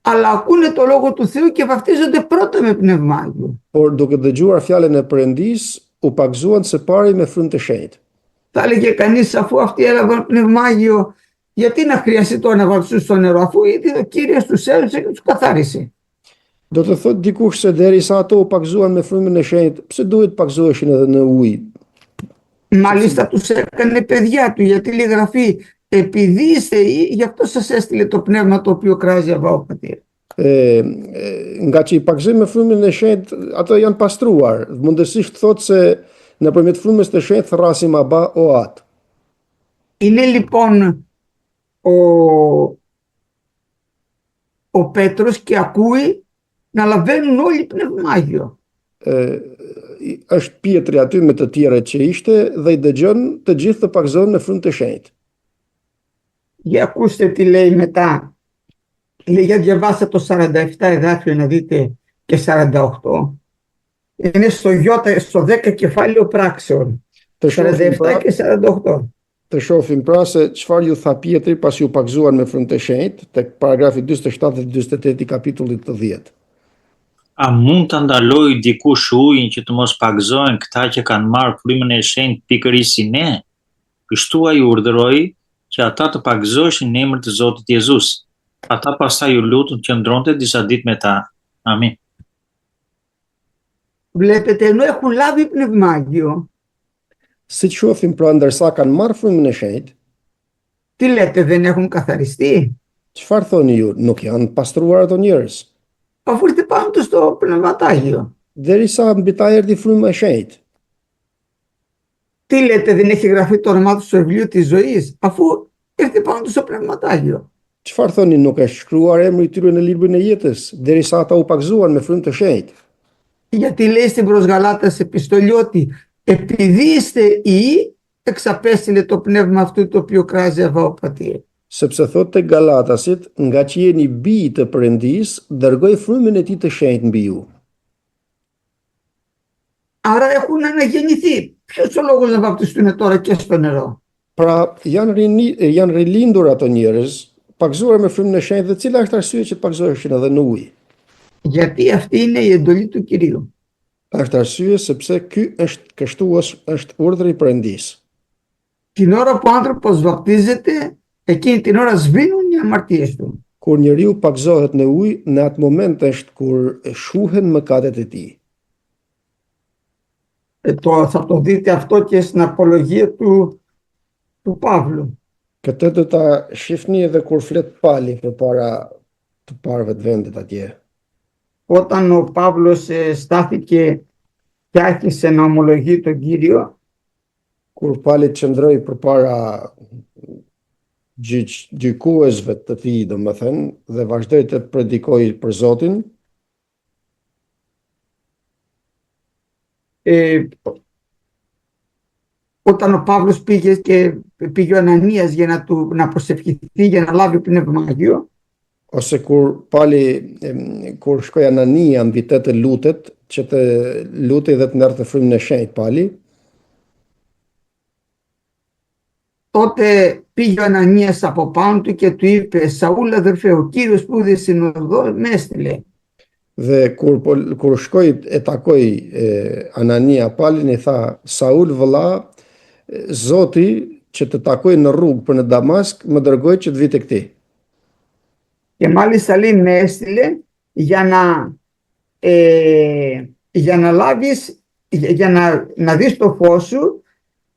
S1: αλλά ακούνε το λόγο του Θεού και βαπτίζονται πρώτα με πνευμάγιο.
S3: por duke dëgjuar fjalën e Perëndis, u pagzuan së pari me frymë të shenjtë.
S1: Θα έλεγε κανείς, αφού αυτοί έλαβαν πνευμάγιο, γιατί να χρειαστεί τώρα να βαπτιστούν στο νερό, αφού ήδη ο Κύριος τους έλυσε και τους καθάρισε.
S3: Do të thotë dikush se derisa ato u pagzuan me frymën e shenjtë, pse duhet pagzoheshin edhe në ujë?
S1: Μάλιστα τους έκανε παιδιά του, γιατί λέει γραφή, επειδή είστε ή, γι' αυτό σας έστειλε το πνεύμα το οποίο κράζει αβά ο πατήρ.
S3: Nga që i pagzojnë me frymën e shenjtë, ato janë pastruar. Mundësisht thotë se nëpërmjet frymës të shenjtë thrasim Aba o Atë.
S1: Είναι λοιπόν ο Πέτρος και ακούει να λαβαίνουν όλοι πνευμάγιο.
S3: Është Pietri aty me të tjerët që ishte dhe i dëgjon të gjithë të pagzohen në frymë të shenjtë.
S1: Για ακούστε τι λέει μετά. Λέει, για διαβάστε το 47 εδάφιο να δείτε και 48. Είναι στο 10 κεφάλαιο πράξεων.
S3: Të
S1: 47 και 48.
S3: Të shohim pra se çfarë ju tha Pietri pas ju pagzuan me frymë të shenjtë, tek paragrafi 47 dhe 48 i kapitullit të 10.
S2: A mund të ndaloj dikush ujin që të mos pagzohen këta që kanë marrë frymën e shenjtë pikërisht si ne? Kështu ai urdhëroi që ata të pagzoheshin në emër të Zotit Jezus. Ata pastaj u lutën që ndronte disa ditë me ta. Amin.
S1: Βλέπετε, ενώ έχουν λάβει πνευμάγιο,
S3: Si që shohim pra ndërsa kanë marrë frymën e shenjtë,
S1: τι λέτε, δεν έχουν καθαριστεί?
S3: çfarë thoni ju, nuk janë pastruar ato njerëz?
S1: Αφού ήρθε πάνω του στο πνευματάγιο.
S3: Derisa mbi ta erdhi fryma e shenjtë.
S1: Τι λέτε, δεν έχει γραφεί το όνομά του στο βιβλίο της ζωής, αφού ήρθε πάνω του στο πνευματάγιο.
S3: Çfarë thoni, nuk është shkruar emri i tyre në librin e jetës, derisa ata u pagzuan me frymë të shenjtë?
S1: Γιατί λέει στην προς Γαλάτας επιστολή ότι επειδή είστε ιοί, εξαπέστειλε το πνεύμα αυτού το οποίο κράζει αβά ο πατήρ.
S3: Sepse thotë te Galatasit, nga që jeni bij të Perëndis, dërgoi frymën e tij të shenjtë mbi ju.
S1: Άρα έχουν αναγεννηθεί. Ποιος ο λόγος να βαπτιστούν τώρα και στο νερό?
S3: Pra janë rilindur ato njerëz, pagzuar me frymën e shenjtë, dhe cila është arsye që të pagzoheshin edhe në ujë?
S1: Γιατί αυτή είναι η εντολή του Κυρίου.
S3: Është arsye sepse ky është kështu është urdhri i Perëndis.
S1: την ώρα που ο άνθρωπος βαπτίζεται, εκείνη την ώρα σβήνουν οι αμαρτίες του.
S3: Kur njeriu pagzohet në ujë, në atë moment është kur shuhen mëkatet e tij.
S1: Θα το δείτε αυτό και στην απολογία του Παύλου.
S3: Këtë do ta shihni edhe kur flet Pali përpara të parëve të vendit atje.
S1: Όταν ο Παύλος στάθηκε και άρχισε να ομολογεί τον Κύριο,
S3: Kur Pali qëndroi përpara gjykuesve të tij, domethënë, dhe vazhdoi të predikojë për Zotin,
S1: όταν ο Παύλος πήγε ο Ανανίας για να προσευχηθεί για να λάβει Πνεύμα Άγιο,
S3: ose kur shkoi Anania mbi të lutet, që të lutej dhe të merrte frymën e shenjtë Pali,
S1: τότε πήγε ο Ανανίας από πάνω του και του είπε, Σαούλ αδερφέ, ο Κύριος που είδε στην οδό με έστειλε.
S3: Dhe kur shkoi e takoi Anania Palin, i tha, Saul vëlla, Zoti që të takoj në rrugë për në Damask, më dërgoi që të vi tek ti.
S1: Και μάλιστα λέει με έστειλε για να λάβεις, να δεις το φως σου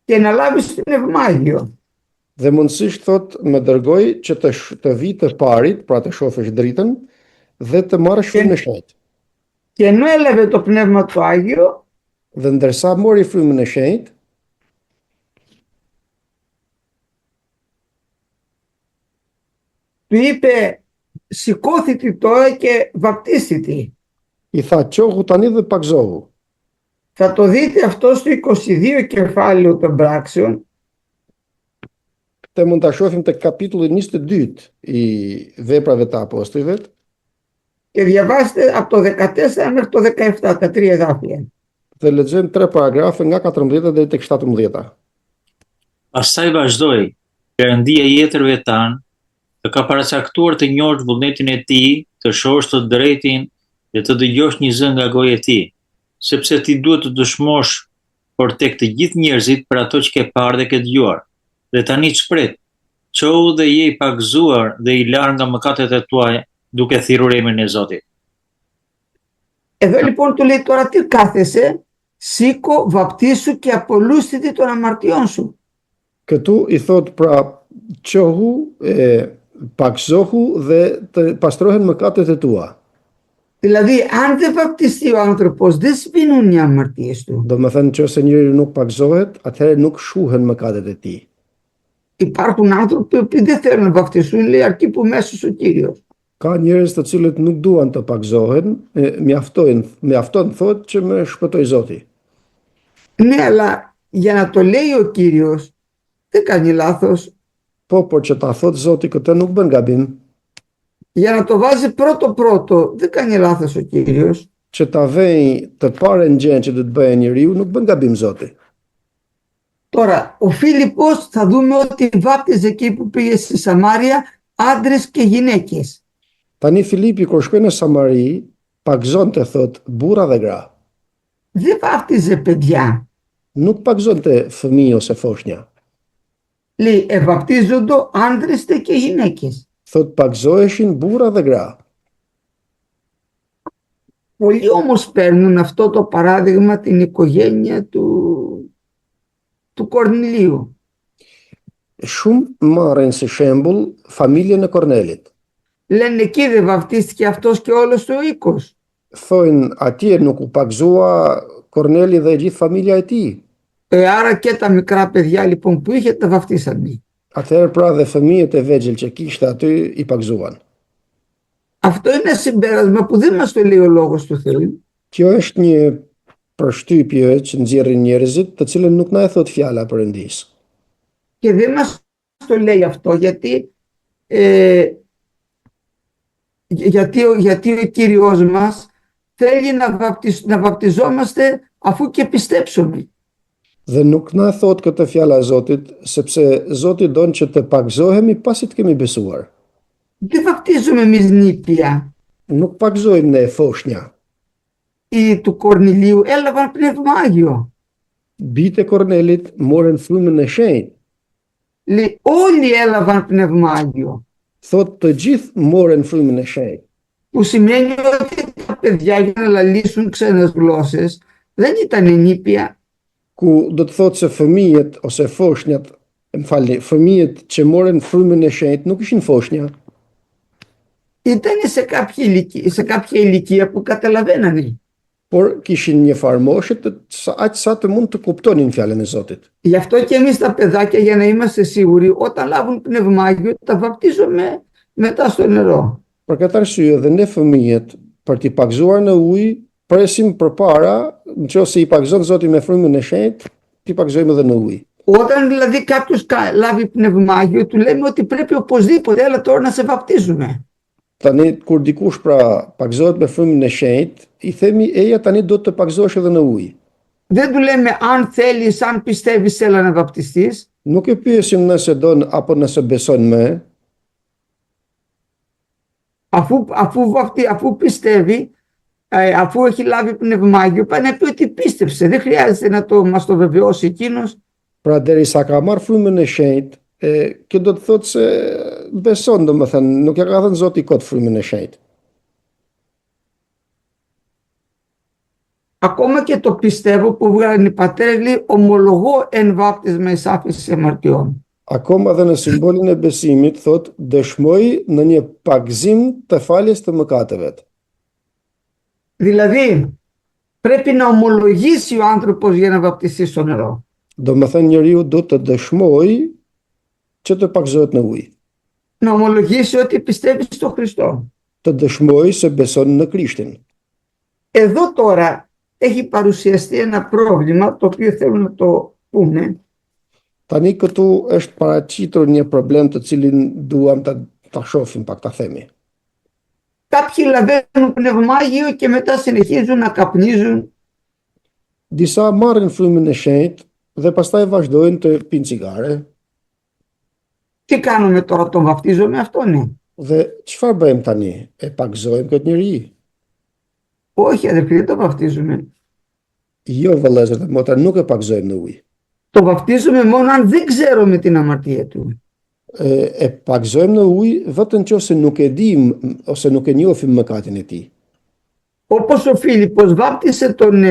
S1: και να λάβεις το Πνεύμα Άγιο.
S3: Dhe mundësisht thot më dërgoi që të vi të parit, pra të shohësh dritën dhe të marrësh frymën e shenjtë.
S1: Και ενώ έλαβε το Πνεύμα του Άγιο,
S3: Dhe ndërsa mori frymën e shenjtë,
S1: του είπε σηκώθητη τώρα και βαπτίστητη.
S3: i tha qohu tani dhe pagzohu.
S1: Θα το δείτε αυτό στο 22 κεφάλαιο των πράξεων,
S3: Këtë mund ta shohim tek kapitulli 22 i Veprave të Apostujve,
S1: και διαβάστε από το 14 μέχρι το 17, τα τρία εδάφια.
S3: dhe lexojmë 3 paragrafe nga 14 deri tek 17.
S2: Pastaj vazhdoi, Perëndia i jetërve tanë, të ka paraqaktuar të njohësh vullnetin e tij, të shohësh të drejtin dhe të dëgjosh një zë nga goja e tij, sepse ti duhet të dëshmosh por tek të gjithë njerëzit për ato që ke parë dhe ke dëgjuar. Dhe tani çpret, çohu dhe je i pagzuar dhe i larë nga mëkatet e tuaja, duke thirrur emrin e Zotit.
S1: Εδώ λοιπόν του λέει τώρα τι κάθεσαι, σήκω, βαπτίσου και απολούστητη των αμαρτιών σου.
S3: Këtu i thot pra qohu, pagzohu dhe të pastrohen mëkatet e tua.
S1: Δηλαδή αν δεν βαπτιστεί ο άνθρωπος δεν σβήνουν οι αμαρτίες του.
S3: Do me thënë që ose njëri nuk pagzohet, atëherë nuk shuhen mëkatet e tij.
S1: Υπάρχουν άνθρωποι που δεν θέλουν να βαπτιστούν, λέει αρκεί που μέσος ο Κύριος.
S3: Ka njerëz të cilët nuk duan të pagzohen, mjafton thotë që më shpëtoi Zoti.
S1: Ναι, αλλά για να το λέει ο Κύριος δεν κάνει λάθος.
S3: Po, por që ta thotë Zoti këtë nuk bën gabim,
S1: Για να το βάζει πρώτο δεν κάνει λάθος ο Κύριος.
S3: që ta vej të parën gjën që do të bëjë njeriu nuk bën gabim Zoti.
S1: Τώρα, ο Φίλιππος θα δούμε ότι βάπτιζε εκεί που πήγε στη Σαμάρια άντρες και γυναίκες.
S3: Tani Filipi kur shkoi në Samari, pagzonte thot burra dhe gra.
S1: Δεν βάπτιζε παιδιά.
S3: Nuk pagzonte fëmijë ose foshnja.
S1: Λέει, βαπτίζονται άντρες και γυναίκες.
S3: Thot pagzoheshin burra dhe gra.
S1: Πολλοί όμως παίρνουν αυτό το παράδειγμα την οικογένεια του Κορνηλίου.
S3: Shumë marrin si shembull familjen e Kornelit.
S1: Λένε εκεί δεν βαπτίστηκε αυτός και όλος το οίκος.
S3: Thojnë atje nuk u pagzua Korneli dhe e gjithë familja e tij.
S1: Άρα και τα μικρά παιδιά λοιπόν που είχε τα βαπτίσανε.
S3: Atëherë pra dhe fëmijët e vegjël që kishte aty i pagzuan.
S1: Αυτό είναι ένα συμπέρασμα που δεν μας το λέει ο Λόγος του Θεού.
S3: Kjo është një përshtypje që nxjerrin njerëzit, të cilën nuk na e thot fjala e Perëndis.
S1: Και δεν μας το λέει αυτό γιατί ο Κύριος μας θέλει να βαπτιζόμαστε αφού και πιστέψουμε.
S3: Dhe nuk na thot këtë fjala e Zotit, sepse Zoti don që të pagzohemi pasi të kemi besuar.
S1: Δεν βαπτίζουμε εμείς νήπια.
S3: Nuk pagzojmë ne foshnja.
S1: Οι του Κορνηλίου έλαβαν Πνεύμα Άγιο.
S3: Bitë e Kornelit morën frymën e shenjtë.
S1: όλοι έλαβαν πνεύμα Άγιο.
S3: Thot të gjithë morën frymën e shenjtë.
S1: Που σημαίνει ότι τα παιδιά για να λαλήσουν ξένες γλώσσες δεν ήταν νήπια.
S3: Ku do të thotë se fëmijët ose foshnjat, më falni, fëmijët që morën frymën e shenjtë nuk ishin foshnja,
S1: Ήταν σε κάποια ηλικία που καταλαβαίνανε.
S3: por kishin një farë moshe aq sa të mund të kuptonin fjalën e Zotit.
S1: Γι' αυτό και εμείς τα παιδάκια, για να είμαστε σίγουροι, όταν λάβουν πνεύμα Άγιο, τα βαπτίζουμε μετά στο νερό.
S3: Për këtë arsye dhe ne fëmijët, për t'i pagzuar në ujë, presim përpara, nëse i pagzon Zoti me frymën e shenjtë, t'i pagzojmë edhe në ujë.
S1: Όταν δηλαδή κάποιος λάβει πνεύμα Άγιο, του λέμε ότι πρέπει οπωσδήποτε, έλα τώρα να σε βαπτίζουμε.
S3: Tani kur dikush pra pagzohet me frymën e shenjtë, i themi eja tani do të pagzohesh edhe në ujë.
S1: Δεν του λέμε αν θέλεις, αν πιστεύεις, έλα να βαπτιστείς.
S3: Nuk e pyesim nëse don apo nëse beson më,
S1: Αφού πιστεύει, αφού έχει λάβει πνεύμα Άγιο, πάει να πει ότι πίστεψε. Δεν χρειάζεται να μας το βεβαιώσει εκείνος.
S3: pra derisa ka marrë frymën e shenjtë, kjo do të thotë se beson, domethënë, nuk ja ka dhënë Zoti kot frymën e shenjtë.
S1: Ακόμα και το πιστεύω που βγάλανε οι πατέρες, λέει, ομολογώ εν βάπτισμα εις άφεσης αμαρτιών.
S3: Akoma dhe në simbolin e besimit thot dëshmoj në një pagzim të faljes të mëkateve.
S1: Δηλαδή, πρέπει να ομολογήσει ο άνθρωπος για να βαπτιστεί στο νερό.
S3: Do më thënë njeriu do të dëshmoj që të pagzohet në ujë.
S1: Να ομολογήσει ότι πιστεύει στο Χριστό.
S3: Të dëshmoj se beson në Krishtin.
S1: Εδώ τώρα έχει παρουσιαστεί ένα πρόβλημα το οποίο θέλω να το πούμε.
S3: Tani këtu është paraqitur një problem të cilin duam ta shohim pak, ta themi.
S1: Κάποιοι λαβαίνουν πνεύμα Άγιο και μετά συνεχίζουν να καπνίζουν.
S3: Disa marrin frymën e shenjtë dhe pastaj vazhdojnë të pinë cigare.
S1: Τι κάνουμε τώρα, τον βαπτίζουμε αυτόν?
S3: Dhe çfarë bëjmë tani? E pagzojmë këtë njerëz?
S1: Όχι αδερφοί, δεν το βαπτίζουμε.
S3: Jo vëllezër dhe motra, nuk e pagzojmë në ujë.
S1: Το βαπτίζουμε μόνο αν δεν ξέρουμε την αμαρτία του.
S3: E pagzojmë në ujë vetëm nëse nuk e dim ose nuk e njohim mëkatin e tij.
S1: Όπως ο Φίλιππος βάπτισε τον,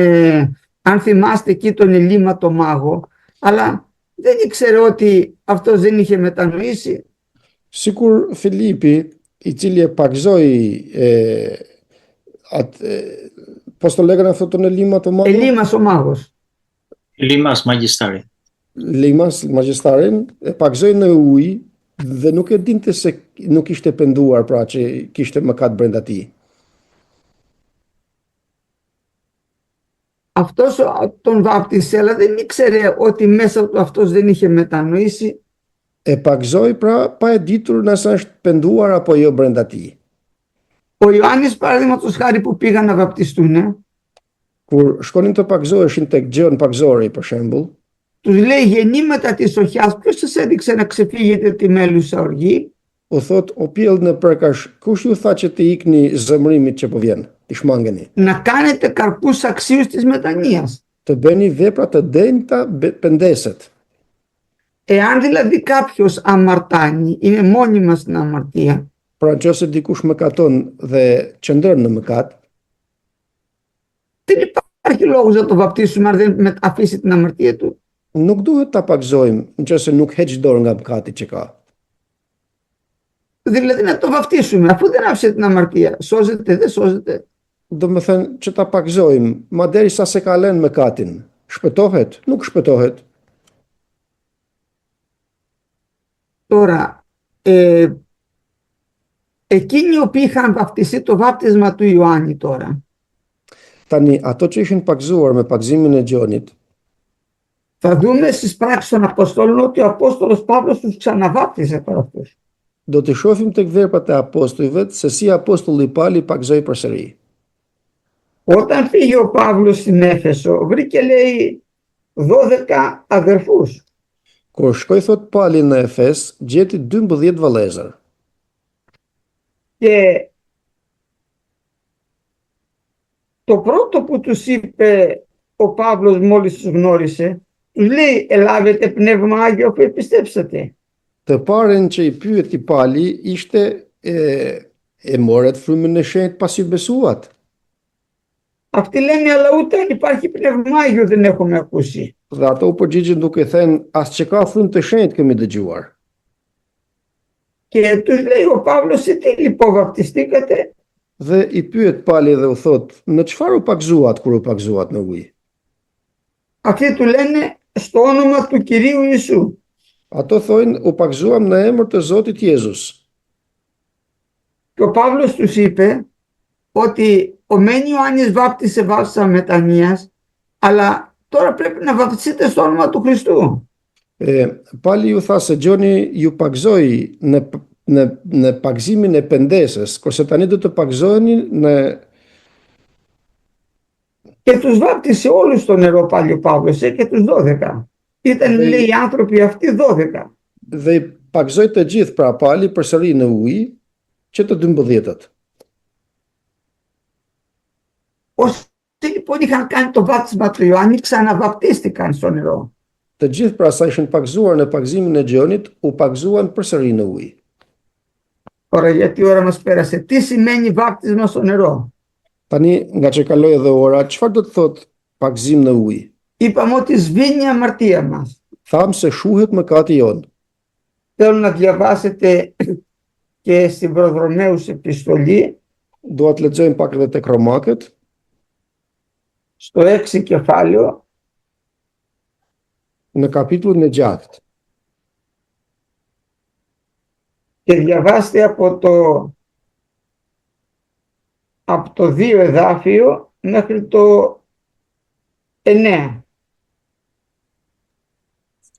S1: αν θυμάστε εκεί, τον Ελίμα το μάγο, αλλά δεν ήξερε ότι αυτός δεν είχε μετανοήσει.
S3: Sikur Filipi, i cili e pagzoi πώς το λέγανε αυτό τον Ελίμα το μάγο?
S1: Ελίμας ο μάγος.
S2: Limas magjistari.
S3: Limas, magjistarin, e pagzoi në ujë dhe nuk e dinte se nuk ishte penduar, pra që kishte mëkat brenda tij.
S1: Αυτός τον βάπτισε, αλλά δεν ήξερε ότι μέσα του αυτός δεν είχε μετανοήσει.
S3: E pagzoi pra pa e ditur nëse është penduar apo jo brenda tij.
S1: Ο Ιωάννης, παραδείγματος χάρη, που πήγαν να βαπτιστούν,
S3: Kur shkonin të pagzoheshin tek Gjon Pagzori, për shembull,
S1: τους λέει γεννήματα της σοχιάς, ποιος σας έδειξε να ξεφύγετε τη μέλουσα οργή?
S3: u thot o pjellë në përkash, kush ju tha që të ikni zëmrimit që po vjen, të shmangeni,
S1: Να κάνετε καρπούς αξίους της μετανοίας.
S3: të bëni vepra të denjta pendeset.
S1: Εάν δηλαδή κάποιος αμαρτάνει, είναι μόνιμα στην αμαρτία,
S3: Pra nëse dikush mëkaton dhe qëndron në mëkat,
S1: δεν υπάρχει λόγος να το βαπτίσουμε αν δεν αφήσει την αμαρτία του.
S3: nuk duhet ta pagzojmë nëse nuk heq dorë nga mëkati që ka.
S1: Δηλαδή να το βαπτίσουμε, αφού δεν άφησε την αμαρτία. Σώζεται, δεν σώζεται.
S3: Do më thënë që ta pagzojmë, madherisa se ka lënë mëkatin, shpëtohet, nuk shpëtohet.
S1: Τώρα, εκείνοι οι οποίοι είχαν βαπτιστεί το βάπτισμα του Ιωάννη τώρα,
S3: Tani, ato që ishin pagzuar me pagzimin e Gjonit,
S1: θα δούμε στις πράξεις των Αποστόλων ότι ο Απόστολος Παύλος τους ξαναβάπτισε para αυτούς.
S3: do të shohim tek veprat e apostujve se si apostulli Pali pagzoi përsëri.
S1: Όταν πήγε ο Παύλος στην Έφεσο, βρήκε, λέει, 12 αδερφούς.
S3: Kur shkoi thot Pali në Efes, gjeti 12 vëllezër.
S1: Και το πρώτο που τους είπε ο Παύλος μόλις τους γνώρισε, τους λέει, ελάβετε πνεύμα Άγιο αφού επιστέψατε.
S3: Të parën që i pyeti Pali ishte e morët frymën e shenjtë pasi besuat.
S1: Αυτοί λένε αλλά ούτε αν υπάρχει πνεύμα Άγιο δεν έχουμε ακούσει.
S3: Dhe ato u përgjigjen duke thënë as që ka frymë të shenjtë kemi dëgjuar.
S1: Και τους λέει ο Παύλος σε τι λοιπόν βαπτιστήκατε?
S3: Dhe i pyet Pali dhe u thot, në çfarë u pagzuat kur u pagzuat në ujë?
S1: Αυτοί του λένε στο όνομα του Κυρίου Ιησού.
S3: Ato thojnë, u pagzuam në emër të Zotit Jezus.
S1: Και ο Παύλος τους είπε ότι ο μεν Ιωάννης βάπτισε βάψα μετανοίας, αλλά τώρα πρέπει να βαπτιστείτε στο όνομα του Χριστού.
S3: Pali ju tha se Gjoni ju pagzoi në pagzimin e pendesës, kurse tani do të pagzoheni në...
S1: Και τους βάπτισε όλους στο νερό πάλι ο Παύλος και τους 12. Ήταν λέει οι άνθρωποι αυτοί 12.
S3: Dhe i pagzoi të gjithë pra Pali përsëri në ujë që të 12-ët.
S1: Όσοι λοιπόν είχαν κάνει το βάπτισμα του Ιωάννη ξαναβαπτίστηκαν στο νερό.
S3: Të gjithë pra sa ishin pagzuar në pagzimin e Gjonit, u pagzuan përsëri në ujë.
S1: Τώρα γιατί η ώρα μας πέρασε, τι σημαίνει βάπτισμα στο νερό?
S3: Tani, nga që kaloi edhe ora, çfarë do të thotë pagzim në ujë?
S1: Είπαμε ότι σβήνει η αμαρτία μας.
S3: Thamë se shuhet mëkati jon.
S1: Θέλω να διαβάσετε και στην Προδρομαίους επιστολή,
S3: Dua të lexojmë pak edhe tek Romakët,
S1: στο 6 κεφάλαιο,
S3: në kapitullin e 6.
S1: και διαβάστε από το 2 εδάφιο μέχρι το 9.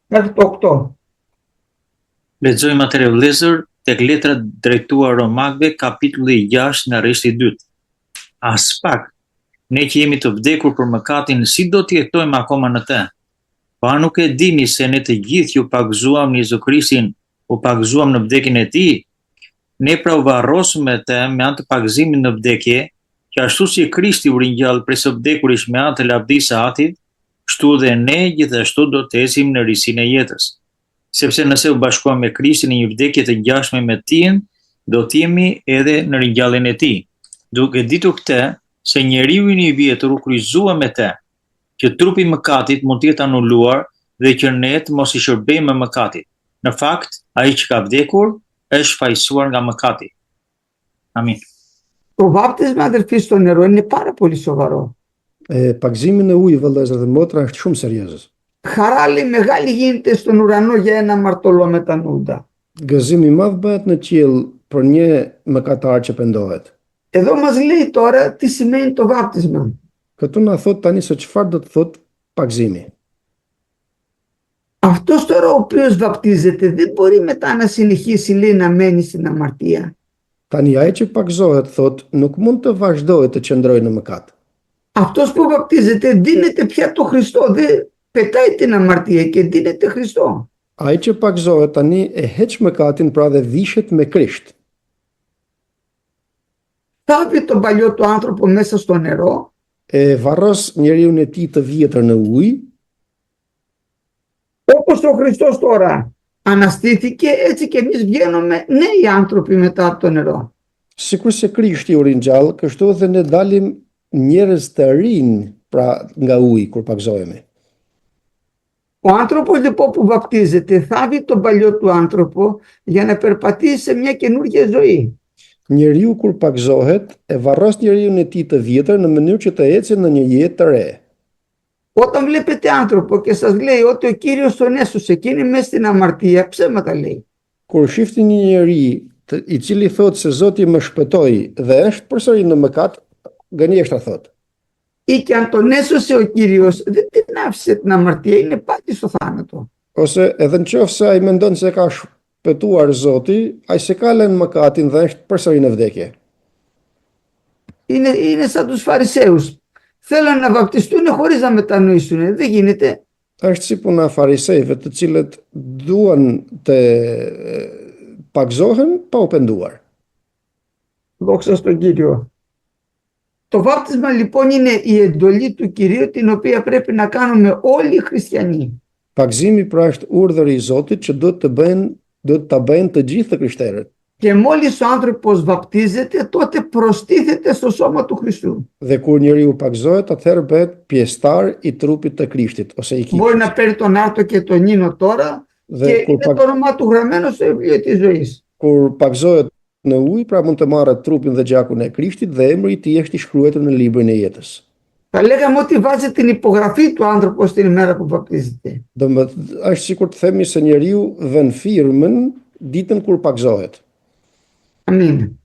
S1: Μέχρι το 8.
S2: Lexojmë atëherë vëllezër tek letra drejtuar Romakëve, kapitulli 6 nga rreshti 2. As pak, ne që jemi të vdekur për mëkatin, si do të jetojmë akoma në të? Pa nuk e dini se ne të gjithë ju pagzuam në Jezu Krishtin, u pagzuam në vdekjen e tij? Ne pra u varrosëm me të me anë të pagzimit në vdekje, që ashtu si Krishti u ringjall prej së vdekurish me anë të lavdisë së Atit, kështu dhe ne gjithashtu do të ecim në risinë e jetës. Sepse nëse u bashkuam me Krishtin në një vdekje të ngjashme me tij, do të jemi edhe në ringjalljen e tij. Duke ditur këtë, se njeriu i një vjetër u kryqëzua me të, që trupi i mëkatit mund të jetë anuluar dhe që ne të mos i shërbejmë me mëkatit. Në fakt, ai që ka vdekur është fajsuar nga mëkati. Amin.
S1: Το βάπτισμα αδερφοί στο νερό είναι πάρα πολύ σοβαρό.
S3: Pagzimi në ujë, vëllezër dhe motra, është shumë seriozë.
S1: Χαρά λέει μεγάλη γίνεται στον ουρανό για ένα αμαρτωλό μετανοούντα.
S3: Gëzim i madh bëhet në qiell për një mëkatar që pendohet.
S1: Εδώ μας λέει τώρα τι σημαίνει το βάπτισμα.
S3: Këtu na thot tani se çfarë do të thot pagzimi.
S1: Αυτός τώρα ο οποίος βαπτίζεται δεν μπορεί μετά να συνεχίσει λέει να μένει στην αμαρτία.
S3: Tani ai që pagzohet thot nuk mund të vazhdojë të qëndrojë në mëkat.
S1: Αυτός που βαπτίζεται δίνεται πια το Χριστό, δεν πετάει την αμαρτία και δίνεται Χριστό.
S3: Ai që pagzohet tani e heq mëkatin, pra dhe vishet me Krisht.
S1: Θάβει τον παλιό του άνθρωπο μέσα στο νερό.
S3: Varros njeriu e tij të vjetër në ujë.
S1: Όπως ο Χριστός τώρα αναστήθηκε, έτσι και εμείς βγαίνουμε νέοι άνθρωποι μετά από το νερό.
S3: Sikur se Krishti u ringjall, kështu dhe ne dalim njerëz të rinj pra nga uji kur pagzohemi.
S1: Ο άνθρωπος λοιπόν που βαπτίζεται θάβει τον παλιό του άνθρωπο για να περπατήσει σε μια καινούργια ζωή.
S3: Njeriu kur pagzohet e varros njeriu e tij të vjetër në mënyrë që të ecë në një jetë të re.
S1: Όταν βλέπετε άνθρωπο και σας λέει ότι ο Κύριος τον έσωσε και είναι μέσα στην αμαρτία, ψέματα λέει.
S3: Kur shifni një njeri i cili thot se Zoti më shpëtoi dhe është përsëri në mëkat, gënjeshtra thot.
S1: Ή και αν τον έσωσε ο Κύριος, δεν την άφησε την αμαρτία, είναι πάλι στο θάνατο.
S3: Ose edhe nëse ai mendon se ka shpëtuar Zoti, ai se ka lënë mëkatin dhe është përsëri në vdekje.
S1: Είναι σαν τους Φαρισαίους. Θέλουν να βαπτιστούν χωρίς να μετανοήσουν. Δεν γίνεται.
S3: Është si puna farisejve të cilët duan të pagzohen pa u penduar.
S1: Δόξα στον Κύριο. Το βάπτισμα λοιπόν είναι η εντολή του Κυρίου την οποία πρέπει να κάνουμε όλοι οι χριστιανοί.
S3: Pagzimi pra është urdhëri i Zotit që duhet të bëhen duhet ta bëjnë të gjithë të krishterët.
S1: Και μόλις ο άνθρωπος βαπτίζεται, τότε προστίθεται στο σώμα του Χριστού.
S3: Dhe kur njeriu pagzohet, atëherë bëhet pjesëtar i trupit të Krishtit ose i
S1: Μπορεί
S3: kishit.
S1: να παίρνει τον άρτο και τον ίνο τώρα
S3: Dhe
S1: και
S3: kur,
S1: είναι το όνομά του γραμμένο στο βιβλίο της ζωής.
S3: kur pagzohet në ujë, pra mund të marrë trupin dhe gjakun e Krishtit dhe emri i tij është i shkruar në librin e jetës.
S1: Θα λέγαμε ότι βάζει την υπογραφή του άνθρωπος την ημέρα που βαπτίζεται.
S3: Është sikur të themi se njeriu vën firmën ditën kur pagzohet.
S1: Αμήν.